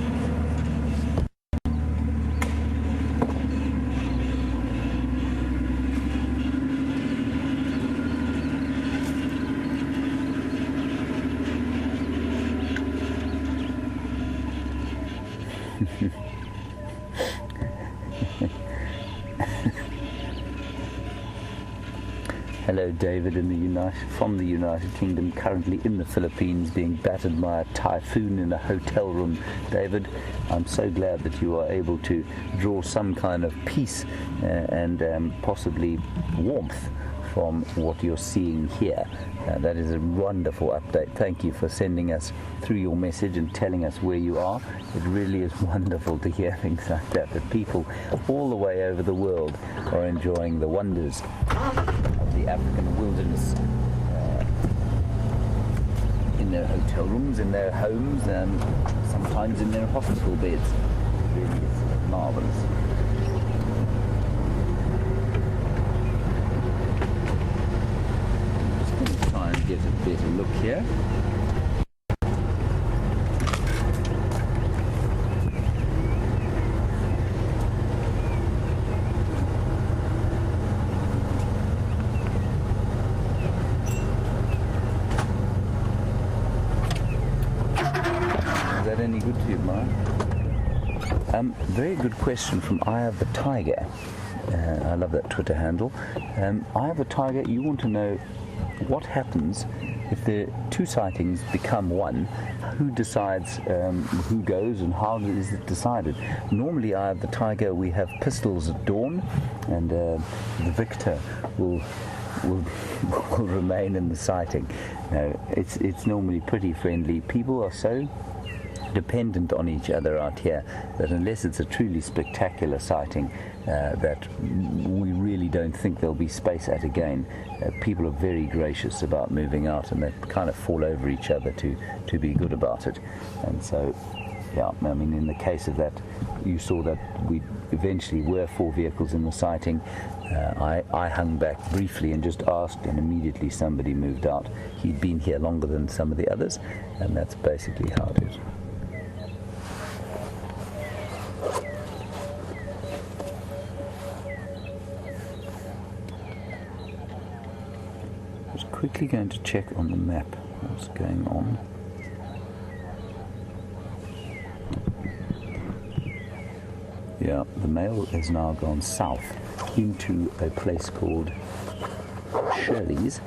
Hello, David, from the United Kingdom, currently in the Philippines, being battered by a typhoon in a hotel room. David, I'm so glad that you are able to draw some kind of peace and possibly warmth from what you're seeing here. That is a wonderful update. Thank you for sending us through your message and telling us where you are. It really is wonderful to hear things like that people all the way over the world are enjoying the wonders the African wilderness, in their hotel rooms, in their homes, and sometimes in their hospital beds. It really is marvelous. I'm just going to try and get a better look here. Any good to you, Bryan? Very good question from Eye of the Tiger. I love that Twitter handle. Eye of the Tiger, you want to know what happens if the two sightings become one. Who decides who goes and how is it decided? Normally, Eye of the Tiger, we have pistols at dawn, and the victor will remain in the sighting. No, it's normally pretty friendly. People are so dependent on each other out here that unless it's a truly spectacular sighting that we really don't think there'll be space at again, people are very gracious about moving out, and they kind of fall over each other to be good about it. And so, yeah, I mean, in the case of that, you saw that we eventually were 4 vehicles in the sighting. I hung back briefly and just asked, and immediately somebody moved out. He'd been here longer than some of the others, and that's basically how it is. Quickly going to check on the map what's going on. Yeah, the male has now gone south into a place called Shirley's.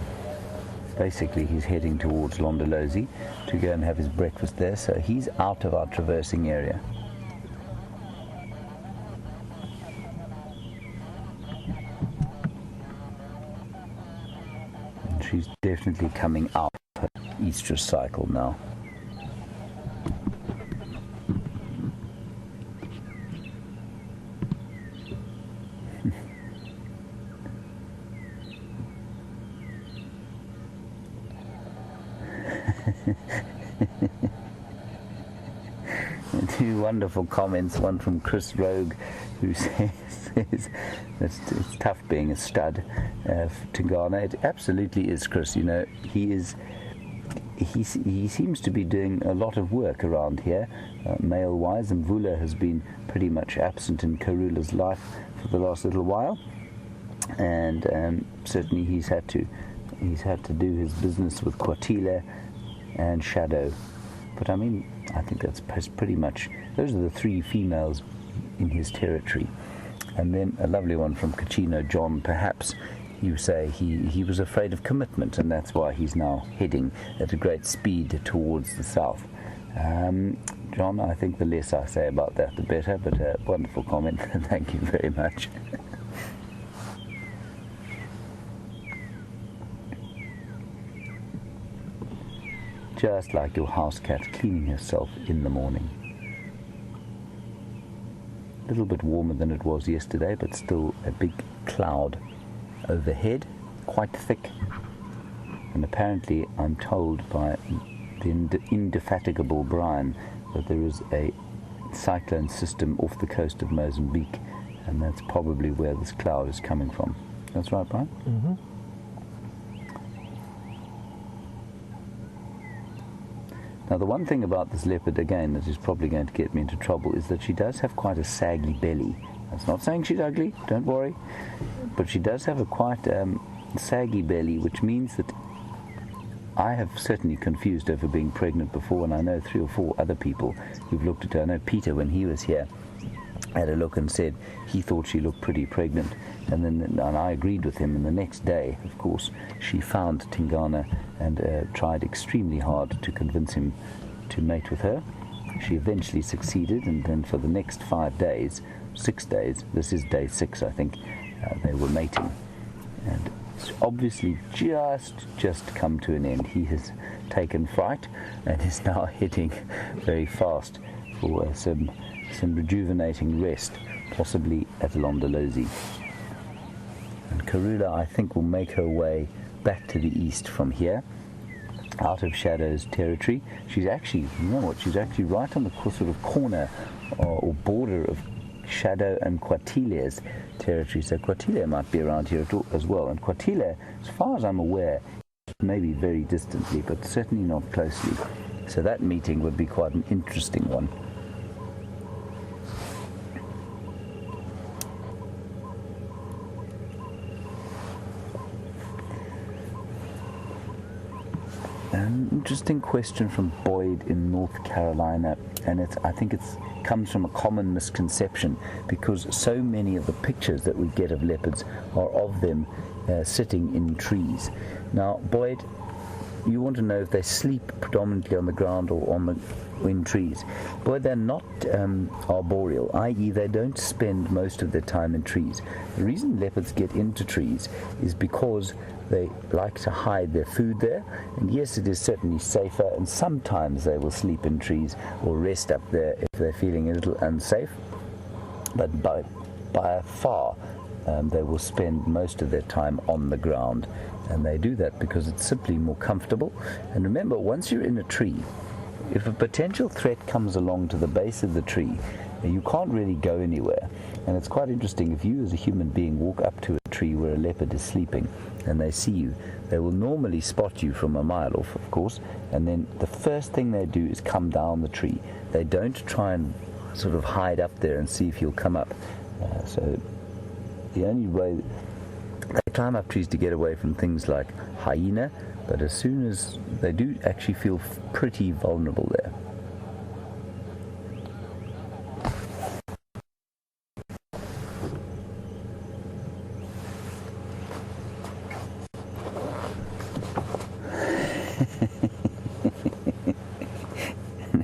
Basically, he's heading towards Londolozi to go and have his breakfast there, so he's out of our traversing area. She's definitely coming out of her estrus cycle now. Two wonderful comments, one from Chris Rogue, who says it's tough being a stud to Ghana. It absolutely is, Chris. You know, he seems to be doing a lot of work around here, male-wise, and Mvula has been pretty much absent in Karula's life for the last little while, and certainly he's had to do his business with Kwatile and Shadow. But I mean, I think that's pretty much, those are the 3 females in his territory. And then a lovely one from Kachino, John, perhaps you say he was afraid of commitment, and that's why he's now heading at a great speed towards the south. John, I think the less I say about that, the better, but a wonderful comment. Thank you very much. Just like your house cat cleaning herself in the morning. A little bit warmer than it was yesterday, but still a big cloud overhead, quite thick. And apparently I'm told by the indefatigable Bryan that there is a cyclone system off the coast of Mozambique, and that's probably where this cloud is coming from. That's right, Bryan? Mm-hmm. Now, the one thing about this leopard, again, that is probably going to get me into trouble is that she does have quite a saggy belly. That's not saying she's ugly, don't worry, but she does have a quite saggy belly, which means that I have certainly confused her for being pregnant before, and I know 3 or 4 other people who've looked at her. I know Peter, when he was here, had a look and said he thought she looked pretty pregnant, and I agreed with him. And the next day, of course, she found Tingana and tried extremely hard to convince him to mate with her. She eventually succeeded, and then for the next 5 days, 6 days, this is day 6 I think, they were mating, and it's obviously just come to an end. He has taken fright and is now heading very fast for some rejuvenating rest, possibly at Londolozi. And Karula, I think, will make her way back to the east from here, out of Shadow's territory. She's actually, you know what, she's actually right on the sort of corner or border of Shadow and Quartile's territory. So Quartile might be around here as well. And Quartile, as far as I'm aware, maybe very distantly, but certainly not closely. So that meeting would be quite an interesting one. An interesting question from Boyd in North Carolina, and I think it comes from a common misconception, because so many of the pictures that we get of leopards are of them sitting in trees. Now, Boyd, you want to know if they sleep predominantly on the ground or in trees. Boyd, they're not arboreal, i.e. they don't spend most of their time in trees. The reason leopards get into trees is because they like to hide their food there, and yes, it is certainly safer, and sometimes they will sleep in trees or rest up there if they're feeling a little unsafe, but by far they will spend most of their time on the ground, and they do that because it's simply more comfortable. And remember, once you're in a tree, if a potential threat comes along to the base of the tree, you can't really go anywhere. And it's quite interesting, if you as a human being walk up to a tree where a leopard is sleeping and they see you, they will normally spot you from a mile off, of course, and then the first thing they do is come down the tree. They don't try and sort of hide up there and see if you'll come up. So the only way, they climb up trees to get away from things like hyena, but as soon as they do actually feel pretty vulnerable there.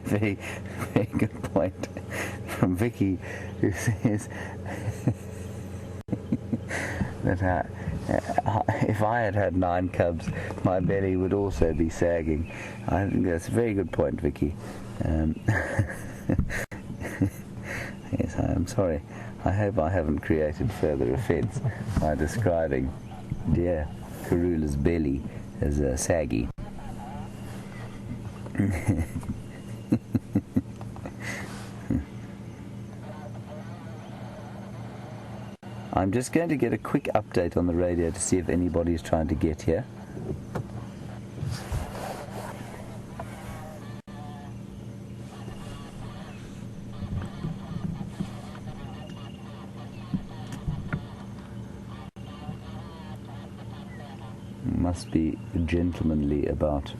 Very, very good point from Vicky, who says that if I had had 9 cubs, my belly would also be sagging. I think that's a very good point, Vicky. Yes, I am sorry. I hope I haven't created further offence by describing dear Karula's belly as saggy. I'm just going to get a quick update on the radio to see if anybody is trying to get here. Must be gentlemanly about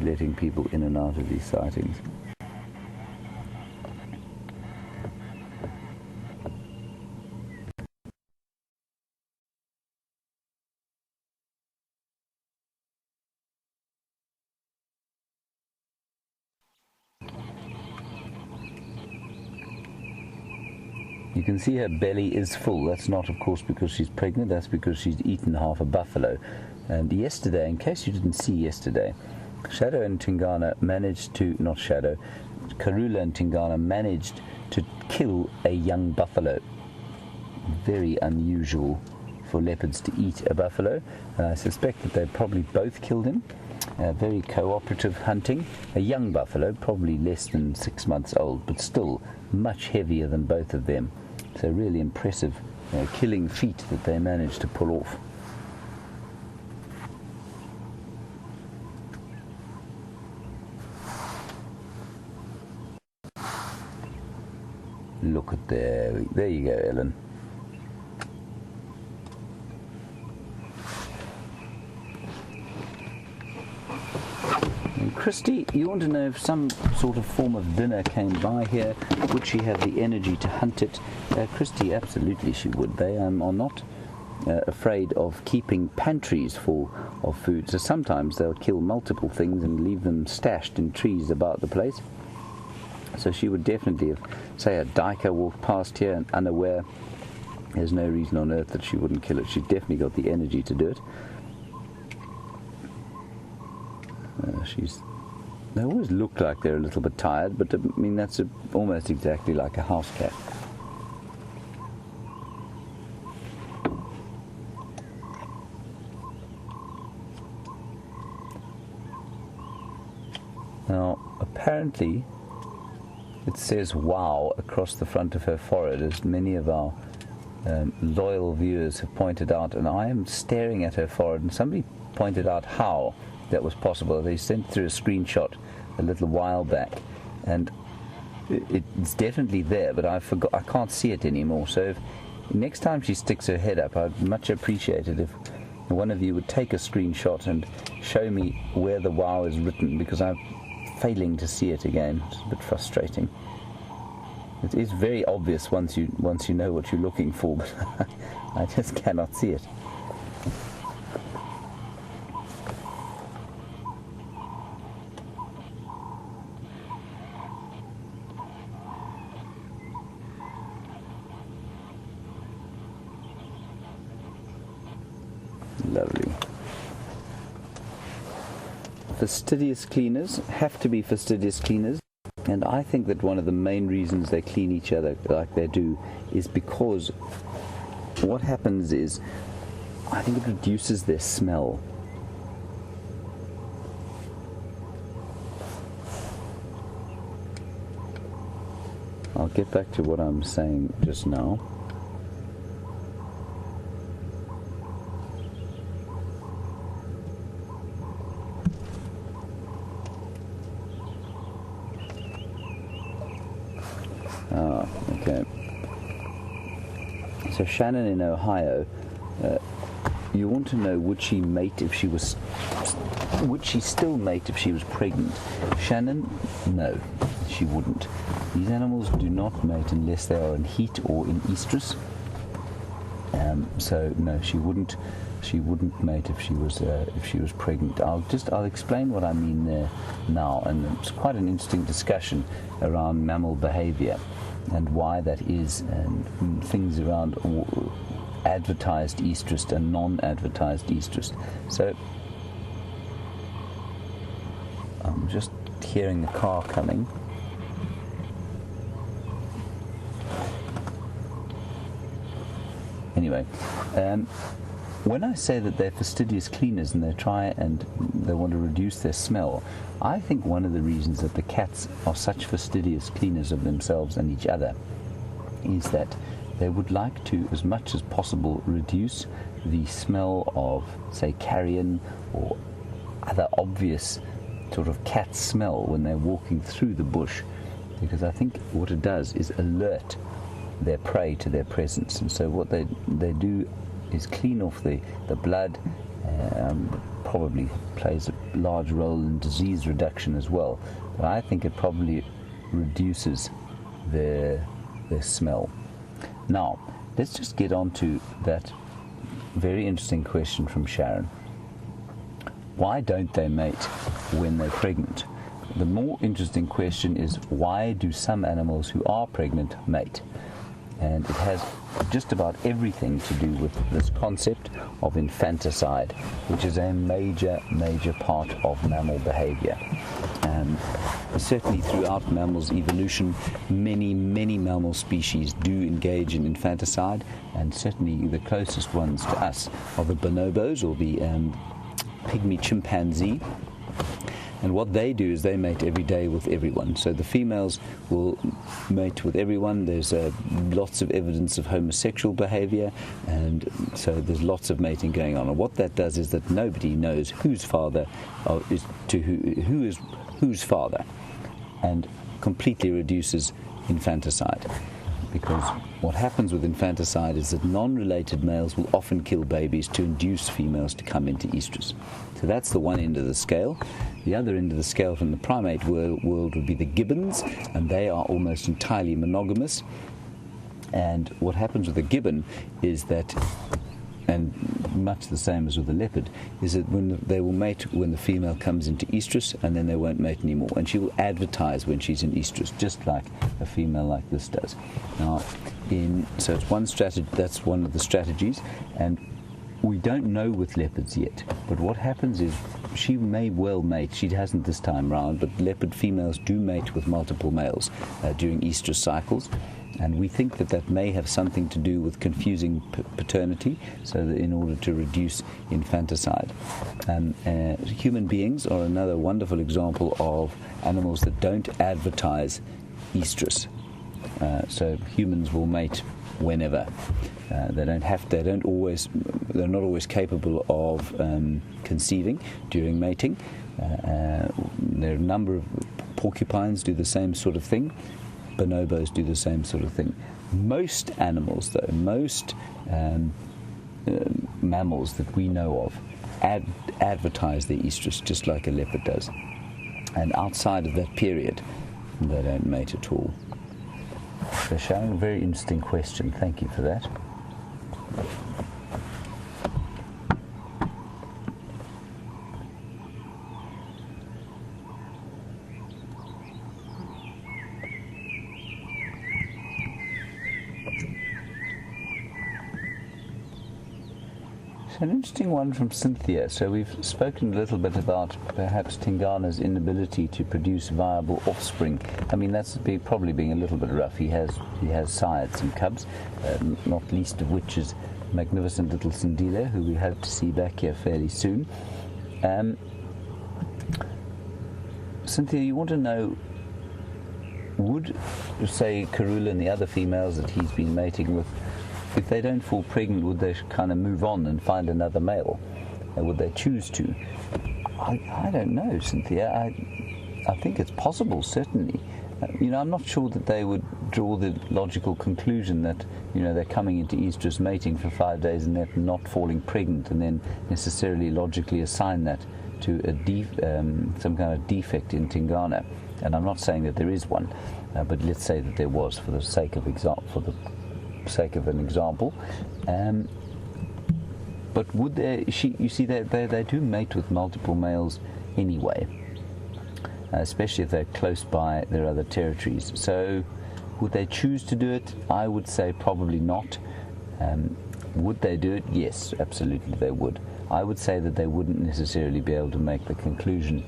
letting people in and out of these sightings. You can see her belly is full. That's not, of course, because she's pregnant. That's because she's eaten half a buffalo. And yesterday, in case you didn't see yesterday, Shadow and Tingana managed to, not Shadow, Karula and Tingana managed to kill a young buffalo. Very unusual for leopards to eat a buffalo. And I suspect that they probably both killed him. Very cooperative hunting. A young buffalo, probably less than 6 months old, but still much heavier than both of them. So really impressive killing feat that they managed to pull off. Look at there you go, Ellen. And Christy, you want to know if some sort of form of dinner came by here, would she have the energy to hunt it? Christy, absolutely she would. They are not afraid of keeping pantries full of food, so sometimes they'll kill multiple things and leave them stashed in trees about the place. So she would definitely, if, say, a duiker walked past here and unaware, there's no reason on earth that she wouldn't kill it. She's definitely got the energy to do it. They always look like they're a little bit tired, but I mean, that's almost exactly like a house cat. Now, apparently, it says wow across the front of her forehead, as many of our loyal viewers have pointed out, and I am staring at her forehead, and somebody pointed out how that was possible. They sent through a screenshot a little while back, and it's definitely there, but I can't see it anymore. So if next time she sticks her head up, I'd much appreciate it if one of you would take a screenshot and show me where the wow is written, because I'm failing to see it again. It's a bit frustrating. It is very obvious once you know what you're looking for, but I just cannot see it. Lovely. Fastidious cleaners have to be fastidious cleaners, and I think that one of the main reasons they clean each other like they do is because what happens is, I think it reduces their smell. I'll get back to what I'm saying just now. Okay. So Shannon in Ohio, you want to know, would she still mate if she was pregnant? Shannon, no, she wouldn't. These animals do not mate unless they are in heat or in estrus. So no, she wouldn't mate if she was pregnant. I'll explain what I mean there now, and it's quite an interesting discussion around mammal behavior and why that is, and things around advertised estrus and non-advertised estrus. So I'm just hearing the car coming. Anyway, when I say that they're fastidious cleaners and they try and they want to reduce their smell, I think one of the reasons that the cats are such fastidious cleaners of themselves and each other is that they would like to, as much as possible, reduce the smell of, say, carrion or other obvious sort of cat smell when they're walking through the bush, because I think what it does is alert their prey to their presence. And so what they do is clean off the blood, probably plays a large role in disease reduction as well, but I think it probably reduces their smell. Now, let's just get on to that very interesting question from Sharon. Why don't they mate when they're pregnant? The more interesting question is, why do some animals who are pregnant mate? And it has just about everything to do with this concept of infanticide, which is a major part of mammal behavior. Certainly throughout mammals' evolution, many mammal species do engage in infanticide, and certainly the closest ones to us are the bonobos, or the pygmy chimpanzee. And what they do is they mate every day with everyone. So the females will mate with everyone. There's lots of evidence of homosexual behavior, and so there's lots of mating going on. And what that does is that nobody knows whose father is to who is whose father, and completely reduces infanticide. Because what happens with infanticide is that non-related males will often kill babies to induce females to come into estrus. So that's the one end of the scale. The other end of the scale from the primate world would be the gibbons, and they are almost entirely monogamous. And what happens with a gibbon is that, and much the same as with the leopard, is that they will mate when the female comes into estrus, and then they won't mate anymore. And she will advertise when she's in estrus, just like a female like this does. Now, so it's one strategy. That's one of the strategies, and we don't know with leopards yet. But what happens is she may well mate. She hasn't this time round, but leopard females do mate with multiple males during estrus cycles. And we think that that may have something to do with confusing paternity, so that in order to reduce infanticide. Human beings are another wonderful example of animals that don't advertise estrus. So humans will mate whenever. They're not always capable of conceiving during mating. There are a number of porcupines do the same sort of thing. Bonobos do the same sort of thing. Most animals, though, mammals that we know of advertise their estrus just like a leopard does. And outside of that period, they don't mate at all. So Sharon, a very interesting question. Thank you for that. An interesting one from Cynthia. So we've spoken a little bit about perhaps Tingana's inability to produce viable offspring. I mean, that's probably being a little bit rough. He has sired some cubs, not least of which is magnificent little Sindile, who we hope to see back here fairly soon. Cynthia, you want to know, would, say, Karula and the other females that he's been mating with, if they don't fall pregnant, would they kind of move on and find another male? Or would they choose to? I don't know, Cynthia. I think it's possible, certainly. I'm not sure that they would draw the logical conclusion that, they're coming into estrus mating for 5 days and they're not falling pregnant, and then necessarily logically assign that to some kind of defect in Tingana. And I'm not saying that there is one, but let's say that there was, for the sake of an example. But would they do mate with multiple males anyway, especially if they're close by their other territories. So would they choose to do it? I would say probably not. Would they do it? Yes, absolutely they would. I would say that they wouldn't necessarily be able to make the conclusion,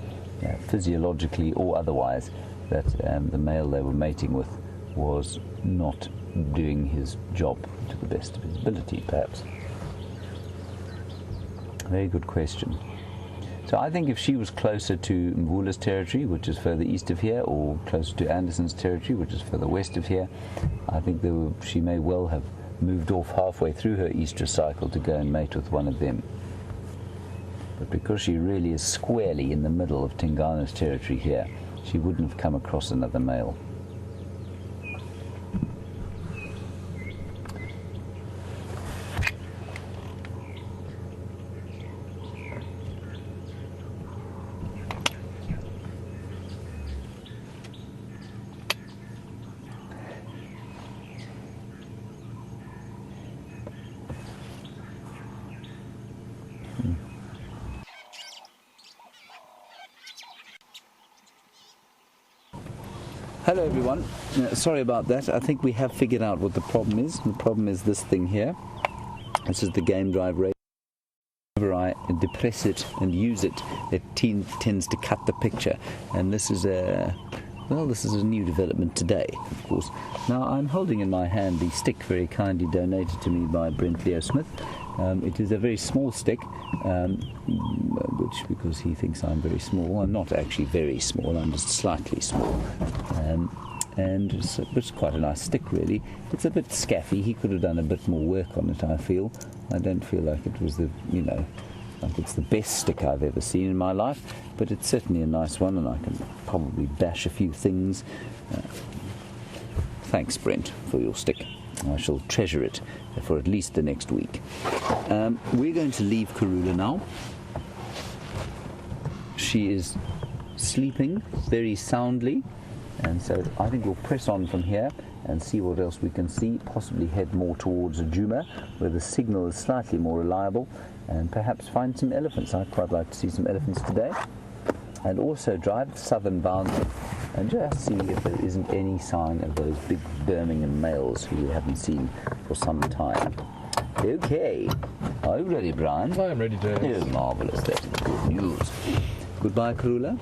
physiologically or otherwise, that the male they were mating with was not doing his job to the best of his ability, perhaps. Very good question. So I think if she was closer to Mvula's territory, which is further east of here, or closer to Anderson's territory, which is further west of here, I think she may well have moved off halfway through her estrus cycle to go and mate with one of them. But because she really is squarely in the middle of Tingana's territory here, she wouldn't have come across another male. Hello everyone, sorry about that. I think we have figured out what the problem is. The problem is this thing here. This is the game drive radio. Whenever I depress it and use it, it tends to cut the picture. And this is a new development today, of course. Now I'm holding in my hand the stick very kindly donated to me by Brent Smith. It is a very small stick, which, because he thinks I'm very small, I'm not actually very small, I'm just slightly small. And it's quite a nice stick, really. It's a bit scaffy. He could have done a bit more work on it, I feel. I don't feel like it was like it's the best stick I've ever seen in my life, but it's certainly a nice one, and I can probably bash a few things. Thanks, Brent, for your stick. I shall treasure it for at least the next week. We're going to leave Karula now. She is sleeping very soundly, and so I think we'll press on from here and see what else we can see, possibly head more towards Ajuma, where the signal is slightly more reliable, and perhaps find some elephants. I'd quite like to see some elephants today. And also drive southern bound and just see if there isn't any sign of those big Birmingham males who we haven't seen for some time. Okay. Are you ready, Bryan? I am ready, James. Oh, marvellous. That's good news. Goodbye, Karula.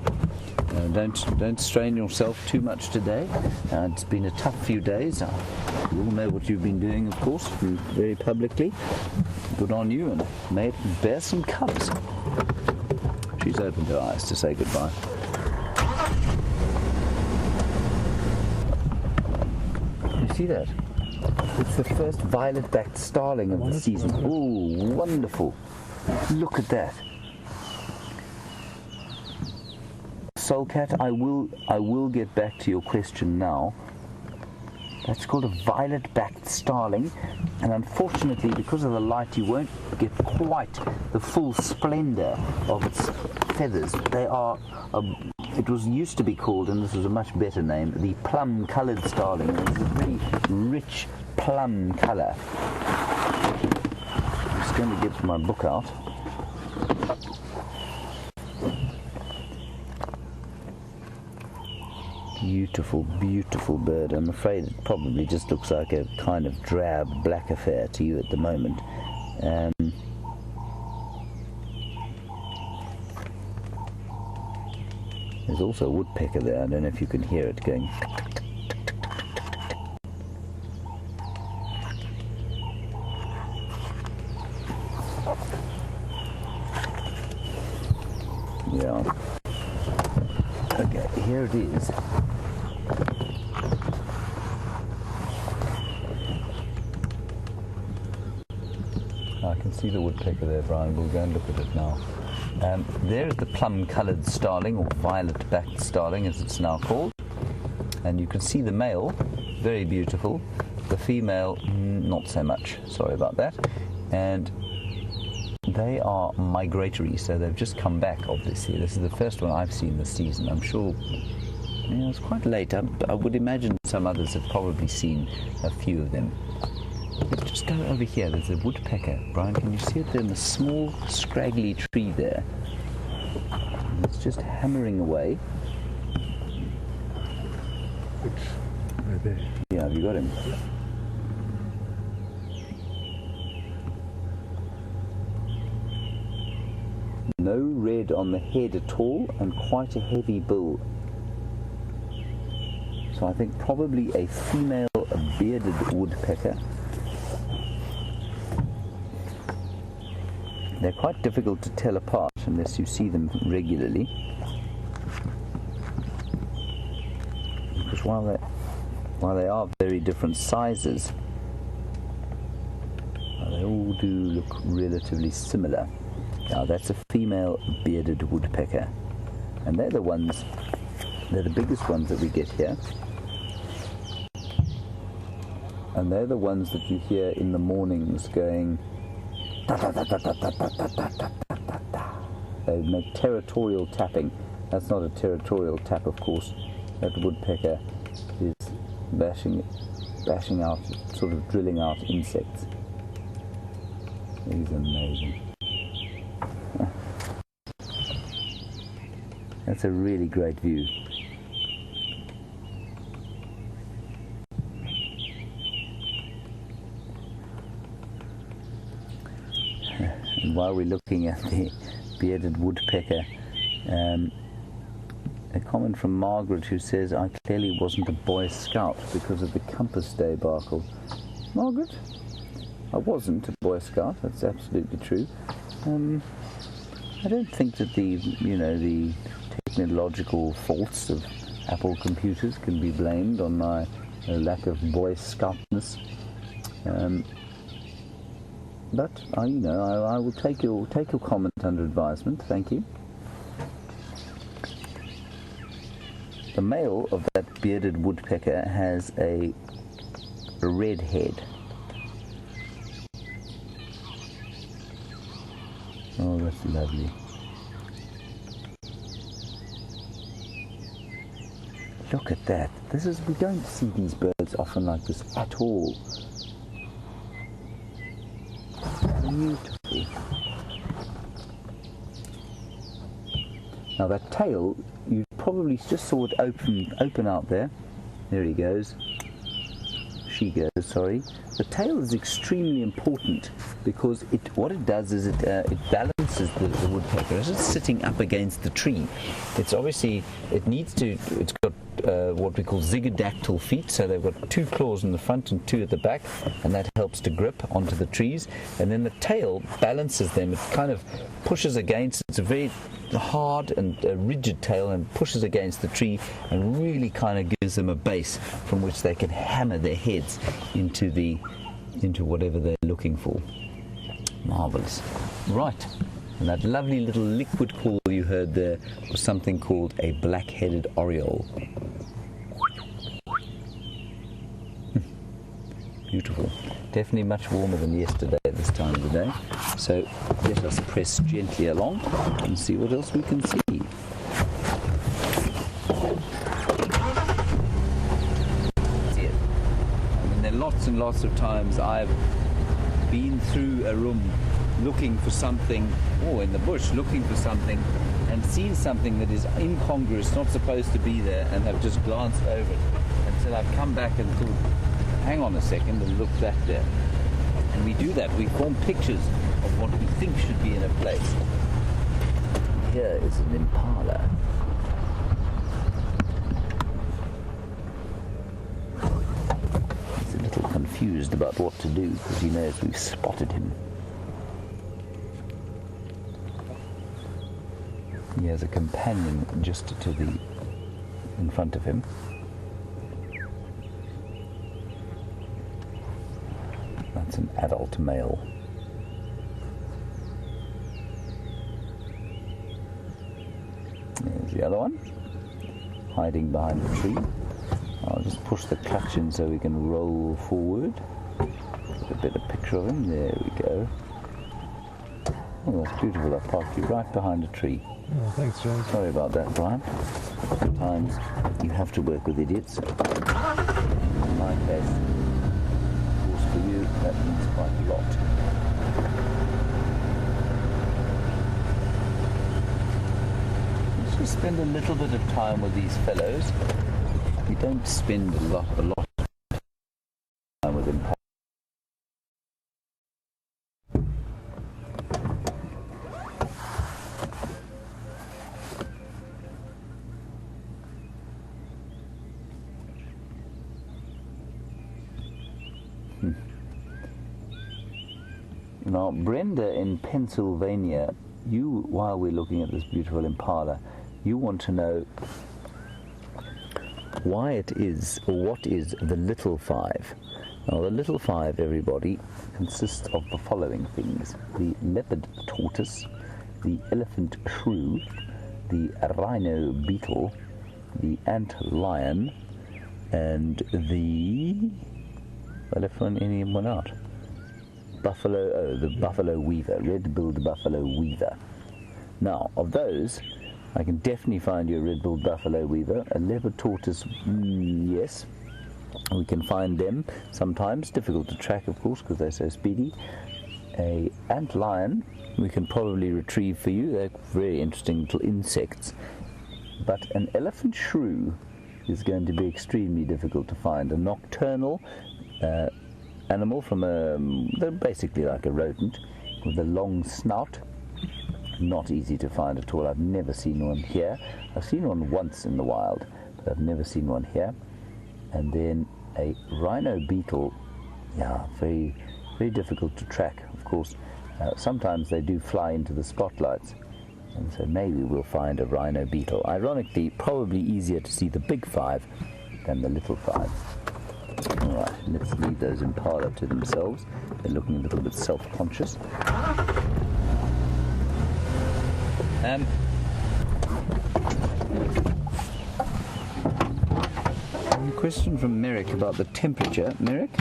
Don't strain yourself too much today. It's been a tough few days. You all know what you've been doing, of course, very publicly. Good on you, and may it bear some cubs. She's opened her eyes to say goodbye. You see that? It's the first violet-backed starling of the season. Oh, wonderful. Look at that. Soulcat, I will get back to your question now. That's called a violet-backed starling, and unfortunately, because of the light, you won't get quite the full splendor of its feathers. They are, it was used to be called, and this is a much better name, the plum-colored starling. It's a very rich plum color. I'm just going to get my book out. Beautiful, beautiful bird. I'm afraid it probably just looks like a kind of drab black affair to you at the moment. There's also a woodpecker there. I don't know if you can hear it going. Yeah. Okay, here it is. I can see the woodpecker there, Brian. We'll go and look at it now. There's the plum-coloured starling, or violet-backed starling as it's now called. And you can see the male, very beautiful. The female, not so much. Sorry about that. And they are migratory, so they've just come back, obviously. This is the first one I've seen this season. I'm sure, it's quite late. I would imagine some others have probably seen a few of them. Let's just go over here. There's a woodpecker. Brian, can you see it there in the small, scraggly tree there? It's just hammering away. Right there. Yeah, have you got him? No red on the head at all, and quite a heavy bill. So I think probably a female bearded woodpecker. They're quite difficult to tell apart unless you see them regularly. Because while they are very different sizes, they all do look relatively similar. Now that's a female bearded woodpecker, and they're the biggest ones that we get here, and they're the ones that you hear in the mornings going da, da, da, da, da, da, da, da, da, da, da, da. They make territorial tapping. That's not a territorial tap, of course. That woodpecker is bashing out, sort of drilling out insects. It is amazing. That's a really great view. And while we're looking at the bearded woodpecker, a comment from Margaret, who says, I clearly wasn't a Boy Scout because of the Compass Day debacle. Margaret, I wasn't a Boy Scout, that's absolutely true. I don't think that the technological faults of Apple computers can be blamed on my lack of Boy Scoutness. But I will take your comment under advisement. Thank you. The male of that bearded woodpecker has a red head. Oh, that's lovely. Look at that. We don't see these birds often like this at all. Beautiful. Now that tail, you probably just saw it open out there. There he goes. she goes, sorry. The tail is extremely important because what it does is it balances the woodpecker as it's sitting up against the tree. It's got what we call zygodactyl feet, so they've got 2 claws in the front and 2 at the back, and that helps to grip onto the trees. And then the tail balances them. It kind of pushes against. It's a very hard and rigid tail, and pushes against the tree and really kind of gives them a base from which they can hammer their heads into whatever they're looking for. Marvelous. Right. And that lovely little liquid call you heard there was something called a black-headed oriole. Beautiful. Definitely much warmer than yesterday at this time of the day. So let us press gently along and see what else we can see. See it. I mean, there are lots and lots of times I've been through a room looking for something, or in the bush looking for something, and seen something that is incongruous, not supposed to be there, and have just glanced over it until I've come back and thought, hang on a second, and look back there. And we do that. We form pictures of what we think should be in a place. Here is an impala. He's a little confused about what to do because he knows we've spotted him. He has a companion just in front of him. That's an adult male. There's the other one, hiding behind the tree. I'll just push the clutch in so we can roll forward. Get a better picture of him. There we go. Oh, that's beautiful. I parked you right behind a tree. Oh, thanks, James. Sorry about that, Bryan. Sometimes you have to work with idiots. In my case, of course, for you, that means quite a lot. Let's just spend a little bit of time with these fellows. We don't spend a lot of time with them. Now, Brenda in Pennsylvania, while we're looking at this beautiful impala, you want to know why it is, or what is the little five. Now, the little five, everybody, consists of the following things: the leopard tortoise, the elephant shrew, the rhino beetle, the ant lion, and the... I left anyone out. The buffalo weaver, red-billed buffalo weaver. Now, of those, I can definitely find you a red-billed buffalo weaver. A leopard tortoise, yes, we can find them sometimes. Difficult to track, of course, because they're so speedy. A ant lion, we can probably retrieve for you. They're very interesting little insects. But an elephant shrew is going to be extremely difficult to find. A nocturnal animal they're basically like a rodent with a long snout. Not easy to find at all. I've never seen one here. I've seen one once in the wild, but I've never seen one here. And then a rhino beetle, very, very difficult to track, of course. Sometimes they do fly into the spotlights, and so maybe we'll find a rhino beetle. Ironically, probably easier to see the big five than the little five. Alright, let's leave those impala to themselves. They're looking a little bit self-conscious. Question from Merrick about the temperature. Merrick,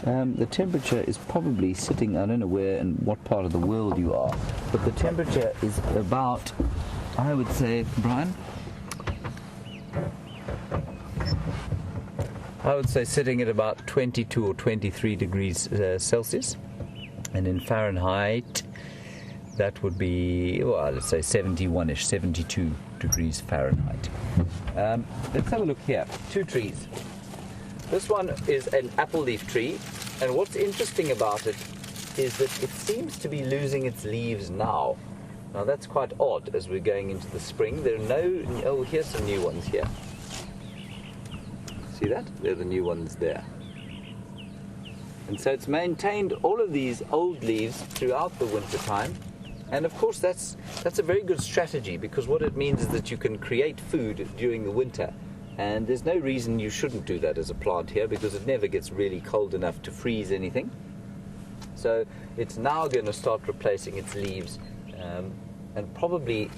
the temperature is probably sitting, I don't know where and what part of the world you are, but the temperature is about, I would say, Bryan, I would say sitting at about 22 or 23 degrees Celsius, and in Fahrenheit that would be, well, let's say 71-ish, 72 degrees Fahrenheit. Let's have a look here. 2 trees. This one is an apple leaf tree, and what's interesting about it is that it seems to be losing its leaves now. Now that's quite odd as we're going into the spring. There are no... Oh, here's some new ones here. See that? They're the new ones there. And so it's maintained all of these old leaves throughout the winter time. And of course that's a very good strategy, because what it means is that you can create food during the winter. And there's no reason you shouldn't do that as a plant here, because it never gets really cold enough to freeze anything. So it's now going to start replacing its leaves and probably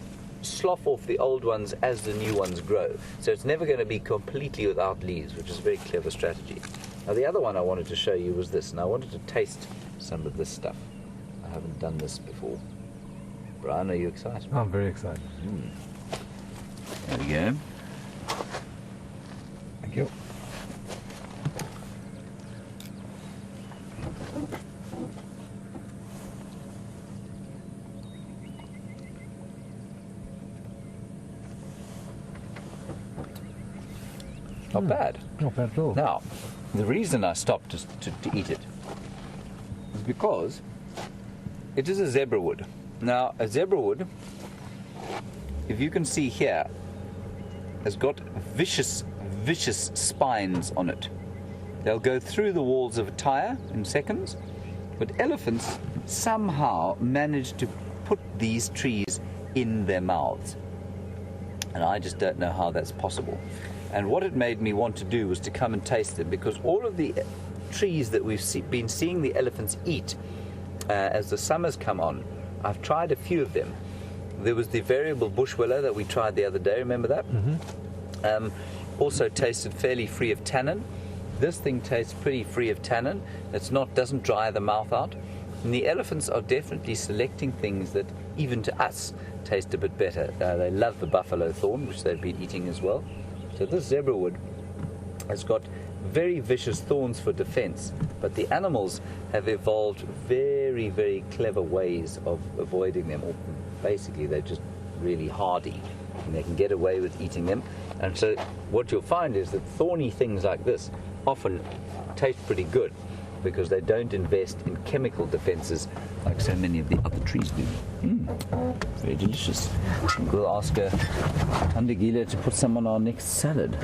slough off the old ones as the new ones grow. So it's never going to be completely without leaves, which is a very clever strategy. Now the other one I wanted to show you was this, and I wanted to taste some of this stuff. I haven't done this before. Bryan, are you excited? I'm very excited. There we go. Thank you. Not bad. Not bad at all. Now, the reason I stopped to eat it is because it is a zebra wood. Now, a zebra wood, if you can see here, has got vicious spines on it. They'll go through the walls of a tire in seconds, but elephants somehow manage to put these trees in their mouths. And I just don't know how that's possible. And what it made me want to do was to come and taste them, because all of the trees that we've been seeing the elephants eat as the summers come on, I've tried a few of them. There was the variable bush willow that we tried the other day, remember that? Mm-hmm. Also tasted fairly free of tannin. This thing tastes pretty free of tannin. Doesn't dry the mouth out. And the elephants are definitely selecting things that, even to us, taste a bit better. They love the buffalo thorn, which they've been eating as well. So this zebra wood has got very vicious thorns for defense, but the animals have evolved very, very clever ways of avoiding them. Or basically, they're just really hardy, and they can get away with eating them. And so what you'll find is that thorny things like this often taste pretty good, because they don't invest in chemical defenses like so many of the other trees do. Very delicious. We'll ask Tandagila to put some on our next salad.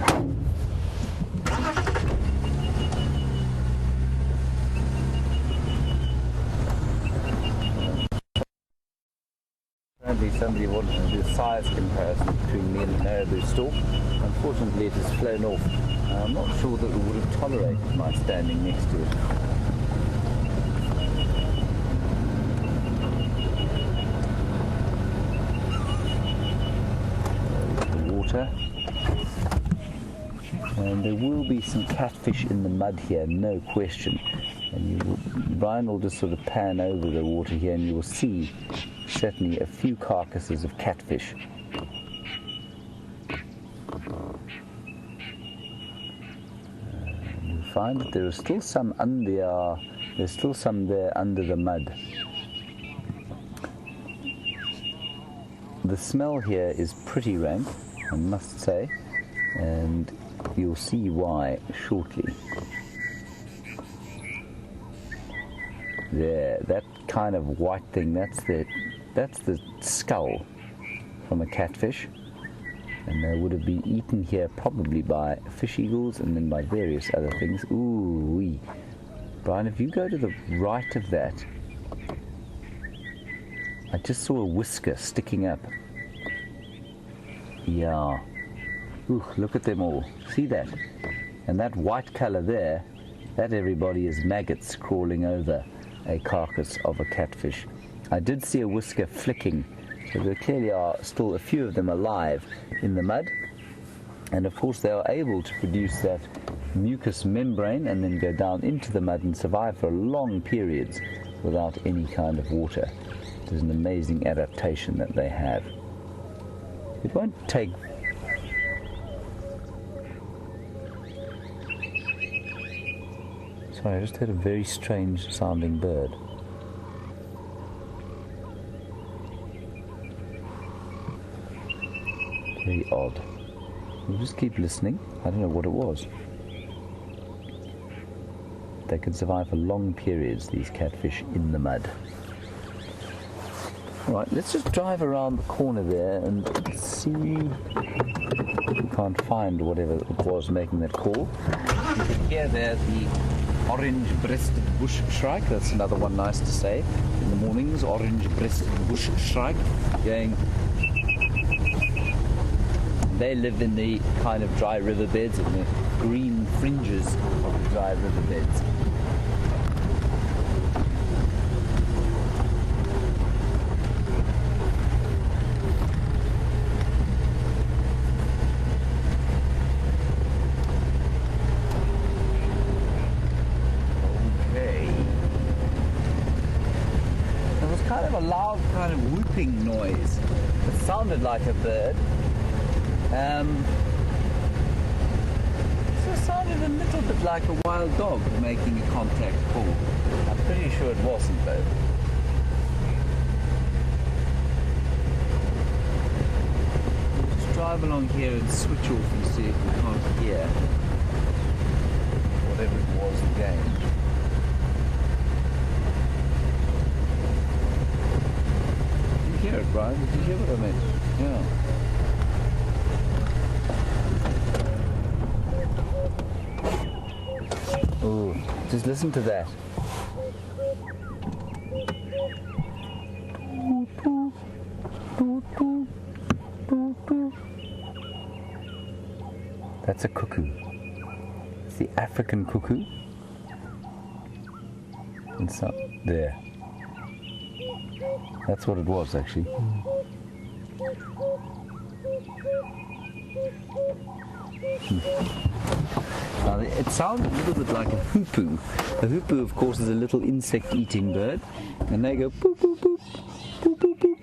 Apparently somebody wanted to do a size comparison between me and the marabou stork. Unfortunately it has flown off. I'm not sure that it would have tolerated my standing next to it. And there will be some catfish in the mud here, no question. And Bryan will just sort of pan over the water here, and you will see certainly a few carcasses of catfish. You'll find that there are still some under. There's still some there under the mud. The smell here is pretty rank, I must say, and you'll see why shortly. There, that kind of white thing, that's the skull from a catfish, and they would have been eaten here probably by fish eagles and then by various other things. Ooh-wee. Bryan, if you go to the right of that, I just saw a whisker sticking up. Yeah. Ooh, look at them all. See that? And that white color there, that, everybody, is maggots crawling over a carcass of a catfish. I did see a whisker flicking, so there clearly are still a few of them alive in the mud. And of course they are able to produce that mucous membrane and then go down into the mud and survive for long periods without any kind of water. It is an amazing adaptation that they have. It won't take Sorry, I just heard a very strange sounding bird. Very odd. We'll just keep listening. I don't know what it was. They can survive for long periods, these catfish, in the mud. Right, let's just drive around the corner there and see. We can't find whatever it was making that call. You can hear there the orange-breasted bush shrike. That's another one nice to say in the mornings. Orange-breasted bush shrike going. They live in the kind of dry riverbeds, in the green fringes of the dry riverbeds. Noise. It sounded like a bird. So it sounded a little bit like a wild dog making a contact call. I'm pretty sure it wasn't though. Just drive along here and switch off and see if we can't hear whatever it was again. Hear it, Bryan? Did you hear what I meant? Yeah. Oh, just listen to that. That's a cuckoo. It's the African cuckoo. And so, there. That's what it was, actually. Now, it sounds a little bit like a hoopoo. A hoopoo, of course, is a little insect-eating bird, and they go boop, boop, boop, boop, boop, boop.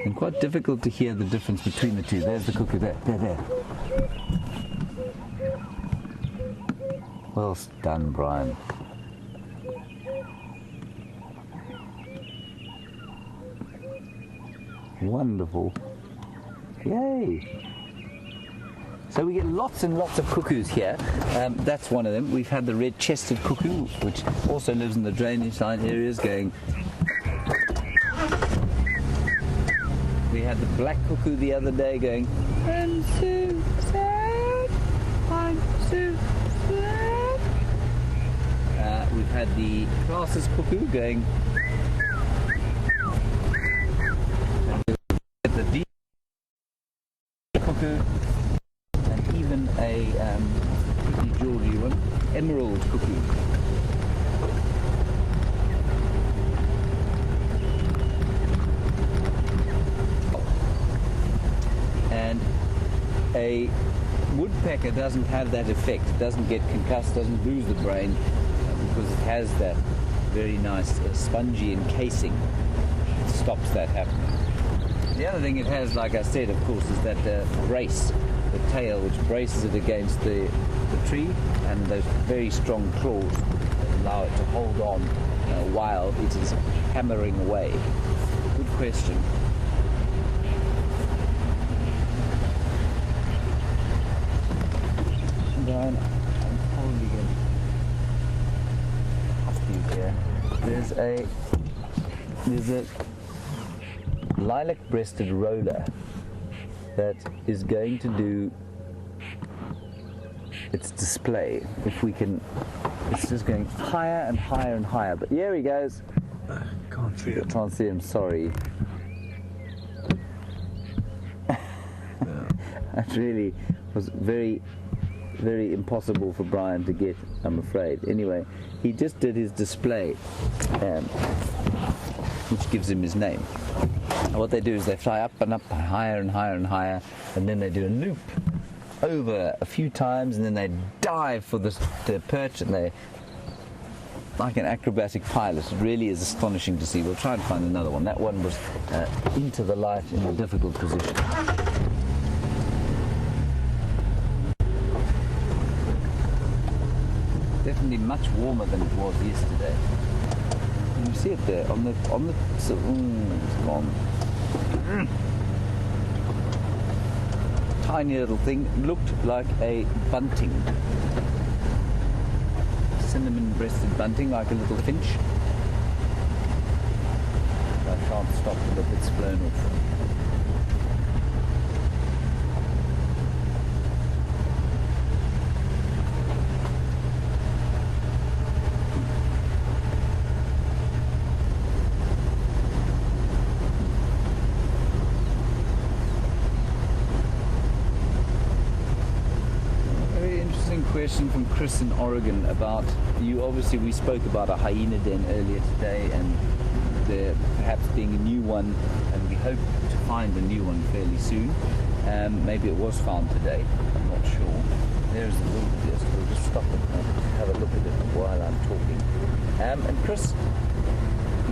And quite difficult to hear the difference between the two. There's the cuckoo, there. Well done, Bryan. Wonderful. Yay. So we get lots and lots of cuckoos here. That's one of them. We've had the red-chested cuckoo, which also lives in the drainage line areas, going. We had the black cuckoo the other day going, I'm so sad, I'm so sad. We've had the classes cuckoo going. Cuckoo, and even a Georgie one, emerald cuckoo. And a woodpecker doesn't have that effect. It doesn't get concussed, doesn't lose the brain, because it has that very nice spongy encasing. It stops that happening. The other thing it has, like I said, of course, is that brace, the tail, which braces it against the tree, and those very strong claws allow it to hold on while it is hammering away. Good question. Bryan, I'm probably going to have you here. There's a lilac-breasted roller that is going to do its display. If we can, it's just going higher and higher and higher. But here he goes. Can't see it. Can't see him. Sorry. That really was very, very impossible for Bryan to get, I'm afraid. Anyway, he just did his display, which gives him his name. And what they do is they fly up and up, higher and higher and higher, and then they do a loop over a few times, and then they dive for the perch, and they, like an acrobatic pilot. It really is astonishing to see. We'll try and find another one. That one was into the light in a difficult position. Definitely much warmer than it was yesterday. You see it there on the it's gone. Tiny little thing, looked like a bunting. cinnamon-breasted bunting, like a little finch. I can't stop to look, it's flown off. Question from Chris in Oregon about you. Obviously, we spoke about a hyena den earlier today, and there perhaps being a new one, and we hope to find a new one fairly soon. Maybe it was found today. I'm not sure. There's the wildebeest. We'll just stop it and have a look at it while I'm talking. And Chris,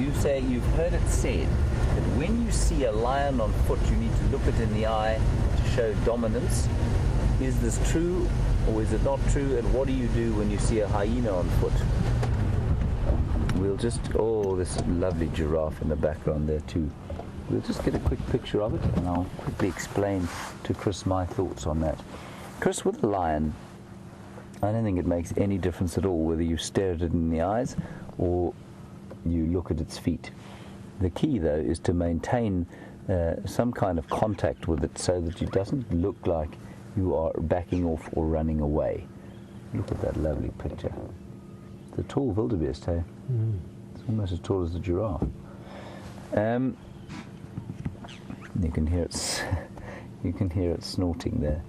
you say you've heard it said that when you see a lion on foot, you need to look it in the eye to show dominance. Is this true? Or is it not true? And what do you do when you see a hyena on foot? We'll just, oh, this lovely giraffe in the background there too. We'll just get a quick picture of it, and I'll quickly explain to Chris my thoughts on that. Chris, with a lion, I don't think it makes any difference at all whether you stare at it in the eyes or you look at its feet. The key, though, is to maintain some kind of contact with it so that it doesn't look like you are backing off or running away. Look at that lovely picture. It's a tall wildebeest, hey? Mm. It's almost as tall as the giraffe. You can hear it. You can hear it snorting there.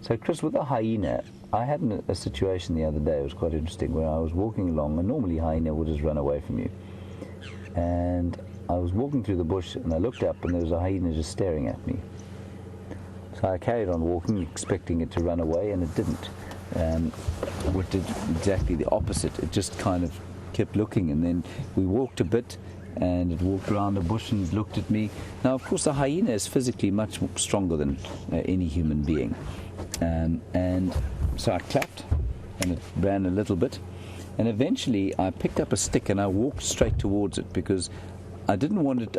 So, Chris, with a hyena, I had a situation the other day. It was quite interesting. Where I was walking along, and normally hyena would just run away from you. And I was walking through the bush, and I looked up, and there was a hyena just staring at me. So I carried on walking, expecting it to run away, and it didn't. What did exactly the opposite. It just kind of kept looking, and then we walked a bit, and it walked around the bush and looked at me. Now, of course, a hyena is physically much stronger than any human being. And so I clapped, and it ran a little bit. And eventually, I picked up a stick, and I walked straight towards it, because I didn't want it,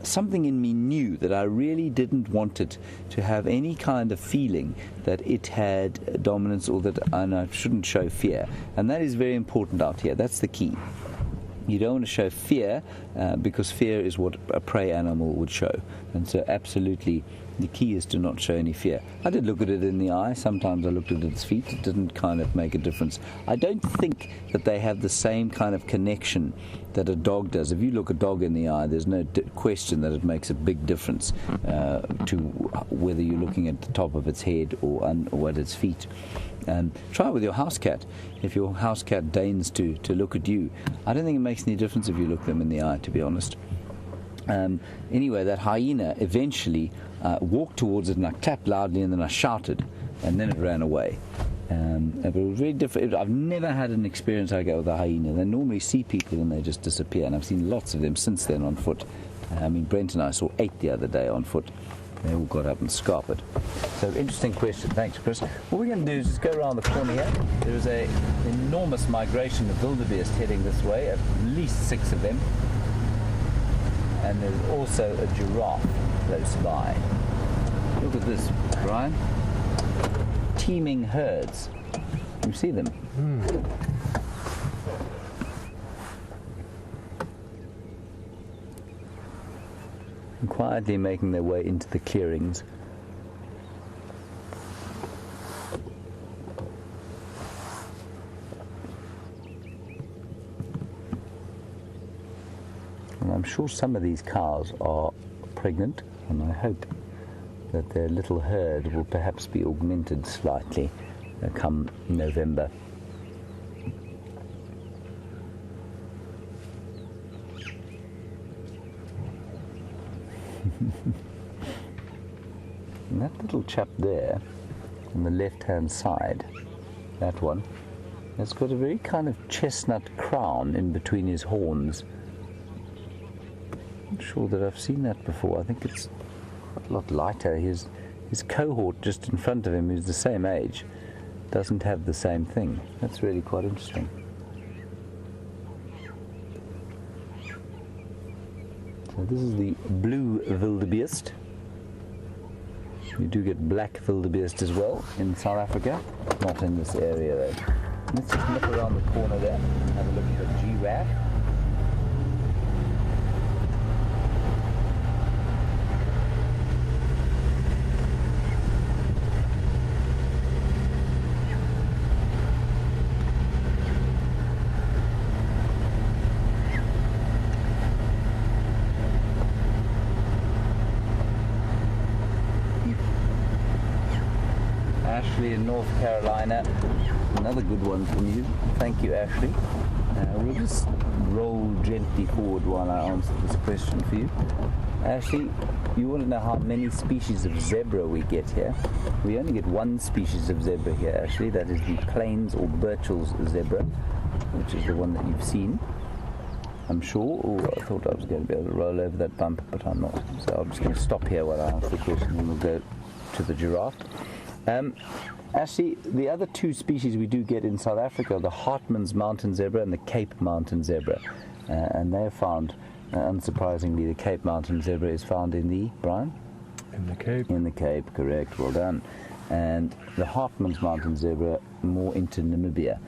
something in me knew that I really didn't want it to have any kind of feeling that it had dominance, or that I shouldn't show fear. And that is very important out here. That's the key. You don't want to show fear, because fear is what a prey animal would show. And so absolutely the key is to not show any fear. I did look at it in the eye. Sometimes I looked at its feet. It didn't kind of make a difference. I don't think that they have the same kind of connection that a dog does. If you look a dog in the eye, there's no question that it makes a big difference to whether you're looking at the top of its head or at its feet. Try it with your house cat. If your house cat deigns to look at you, I don't think it makes any difference if you look them in the eye, to be honest. Anyway, that hyena eventually walked towards it, and I clapped loudly, and then I shouted, and then it ran away. But it was very different. I've never had an experience like that with a hyena. They normally see people and they just disappear, and I've seen lots of them since then on foot. I mean, Brent and I saw 8 the other day on foot. They all got up and scarpered. So, interesting question. Thanks, Chris. What we're going to do is just go around the corner here. There is an enormous migration of wildebeest heading this way, at least 6 of them. And there's also a giraffe close by. Look at this, Bryan. Teeming herds. You see them? Mm. And quietly making their way into the clearings. And I'm sure some of these cows are pregnant, and I hope that their little herd will perhaps be augmented slightly come November. And that little chap there on the left-hand side, that one, has got a very kind of chestnut crown in between his horns. I'm not sure that I've seen that before. I think it's a lot lighter. His cohort just in front of him, who's the same age, doesn't have the same thing. That's really quite interesting. So this is the blue wildebeest. You do get black wildebeest as well in South Africa, not in this area though. Let's just nip around the corner there and have a look at the giraffe. Ashley in North Carolina, another good one from you. Thank you, Ashley. We'll just roll gently forward while I answer this question for you. Ashley, you want to know how many species of zebra we get here? We only get one species of zebra here, Ashley. That is the plains or Burchell's zebra, which is the one that you've seen, I'm sure. Oh, I thought I was going to be able to roll over that bump, but I'm not. So I'm just going to stop here while I answer the question, and we'll go to the giraffe. Actually, the other two species we do get in South Africa are the Hartmann's mountain zebra and the Cape mountain zebra. And they're found, unsurprisingly, the Cape mountain zebra is found in the, Bryan? In the Cape. In the Cape, correct, well done. And the Hartmann's mountain zebra more into Namibia,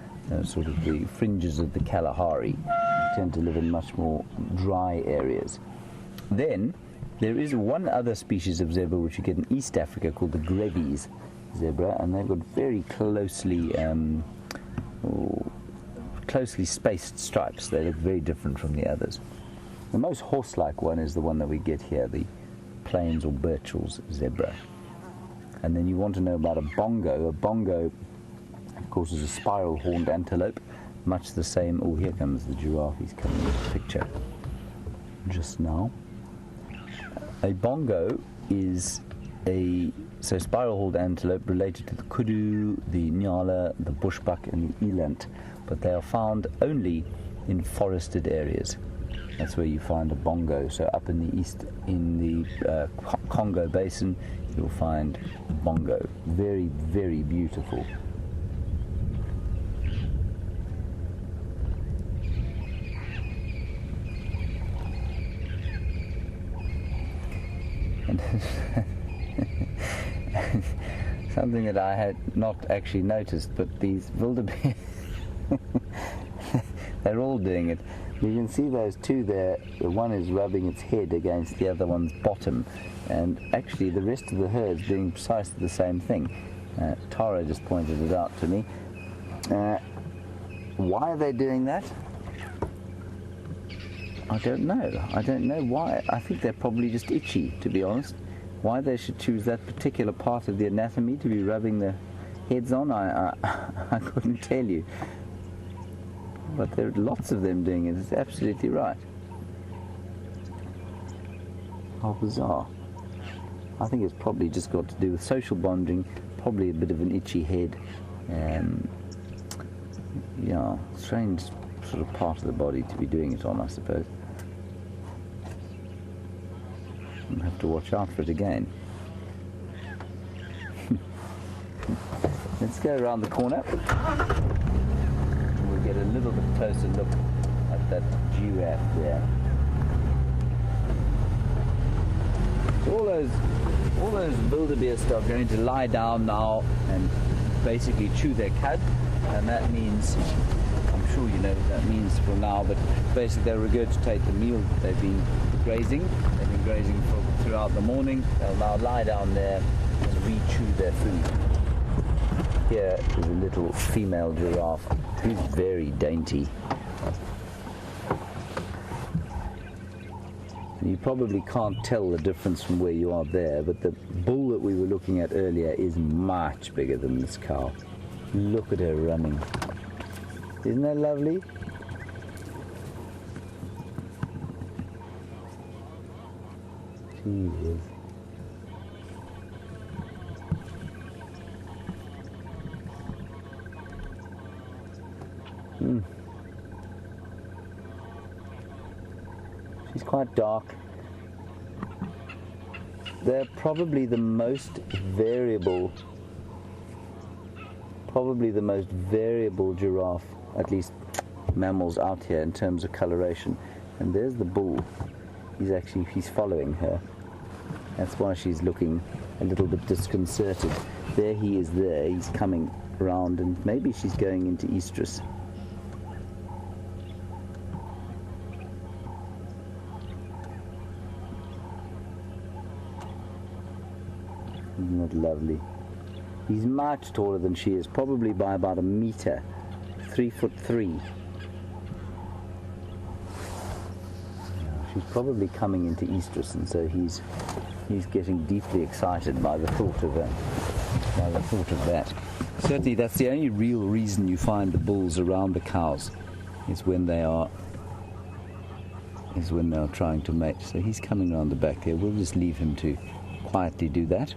sort of the fringes of the Kalahari, tend to live in much more dry areas. Then, there is one other species of zebra which you get in East Africa called the Grevy's zebra, and they've got very closely spaced stripes. They look very different from the others. The most horse-like one is the one that we get here, the Plains or Burchell's zebra. And then you want to know about a bongo. A bongo, of course, is a spiral-horned antelope, much the same. Oh, here comes the giraffe. He's coming into the picture just now. A bongo is a spiral-horned antelope related to the kudu, the nyala, the bushbuck, and the eland, but they are found only in forested areas. That's where you find a bongo. So up in the east, in the Congo Basin, you'll find bongo. Very, very beautiful. And something that I had not actually noticed, but these wildebeest, they're all doing it. You can see those two there. The one is rubbing its head against the other one's bottom, and actually the rest of the herd's doing precisely the same thing. Tara just pointed it out to me. Why are they doing that? I don't know. I don't know why. I think they're probably just itchy, to be honest. Why they should choose that particular part of the anatomy to be rubbing their heads on, I couldn't tell you. But there are lots of them doing it. It's absolutely right. How bizarre. I think it's probably just got to do with social bonding, probably a bit of an itchy head. Yeah, strange sort of part of the body to be doing it on, I suppose. I'll have to watch out for it again. Let's go around the corner. We'll get a little bit closer look at that giraffe there. So all those wildebeest are going to lie down now and basically chew their cud, and that means, I'm sure you know what that means for now, but basically they'll regurgitate the meal that they've been grazing. They've been grazing throughout the morning. They'll now lie down there and re-chew their food. Here is a little female giraffe who's very dainty. You probably can't tell the difference from where you are there, but the bull that we were looking at earlier is much bigger than this cow. Look at her running. Isn't that lovely? Jesus. She's quite dark. They're probably the most variable giraffe, at least mammals out here in terms of coloration. And there's the bull. He's following her. That's why she's looking a little bit disconcerted. There he is there. He's coming around, and maybe she's going into estrus. Isn't that lovely? He's much taller than she is, probably by about a meter, 3'3". She's probably coming into estrus, and so he's getting deeply excited by the thought of that. Certainly, that's the only real reason you find the bulls around the cows, is when they are trying to mate. So he's coming around the back there. We'll just leave him to quietly do that.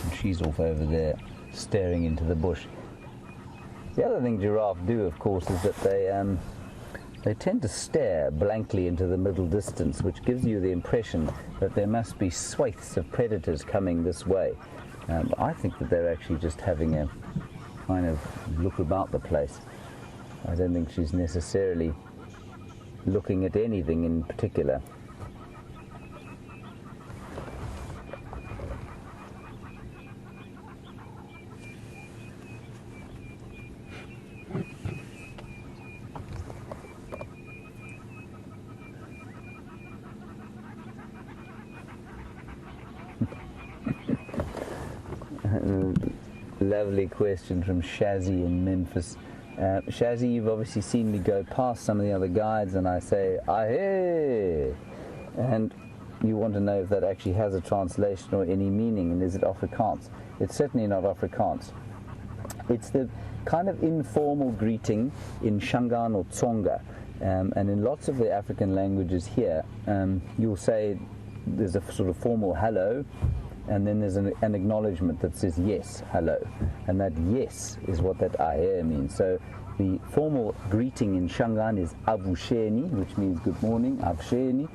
And she's off over there, staring into the bush. The other thing giraffe do, of course, is that they tend to stare blankly into the middle distance, which gives you the impression that there must be swathes of predators coming this way. I think that they're actually just having a kind of look about the place. I don't think she's necessarily looking at anything in particular. Lovely question from Shazzy in Memphis. Shazzy, you've obviously seen me go past some of the other guides and I say, "Ahee!" And you want to know if that actually has a translation or any meaning, and is it Afrikaans? It's certainly not Afrikaans. It's the kind of informal greeting in Shangaan or Tsonga. And in lots of the African languages here, you'll say there's a sort of formal hello, and then there's an acknowledgement that says yes, hello. And that yes is what that ahee means. So the formal greeting in Shangaan is avusheni, which means good morning, avsheni.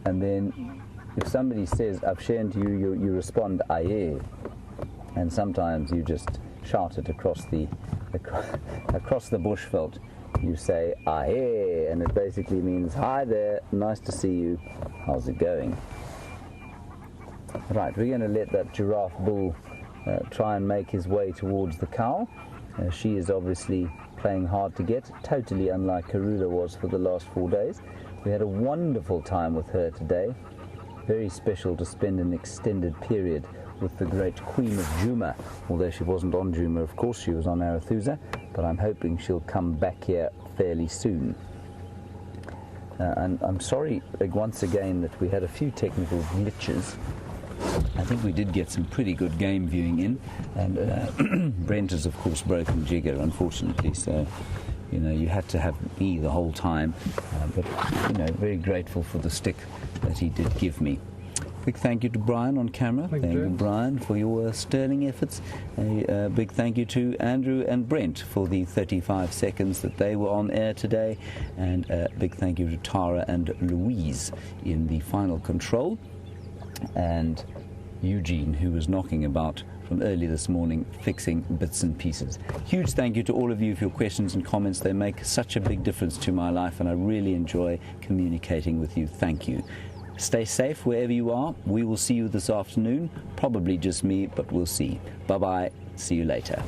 And then if somebody says avshen to you, you respond ahee. And sometimes you just shout it across the bushveld. You say ahee, and it basically means hi there, nice to see you, how's it going? Right, we're going to let that giraffe bull try and make his way towards the cow. She is obviously playing hard to get, totally unlike Karula was for the last 4 days. We had a wonderful time with her today. Very special to spend an extended period with the great Queen of Djuma, although she wasn't on Djuma, of course, she was on Arathusa, but I'm hoping she'll come back here fairly soon. And I'm sorry once again that we had a few technical glitches. I think we did get some pretty good game viewing in, and Brent has of course broken jigger, unfortunately, so you had to have me the whole time, but very grateful for the stick that he did give me. Big thank you to Bryan on camera. Thank you, Bryan, for your sterling efforts. A big thank you to Andrew and Brent for the 35 seconds that they were on air today, and a big thank you to Tara and Louise in the final control, and Eugene, who was knocking about from early this morning fixing bits and pieces. Huge thank you to all of you for your questions and comments. They make such a big difference to my life, and I really enjoy communicating with you. Thank you. Stay safe wherever you are. We will see you this afternoon. Probably just me, but we'll see. Bye-bye. See you later.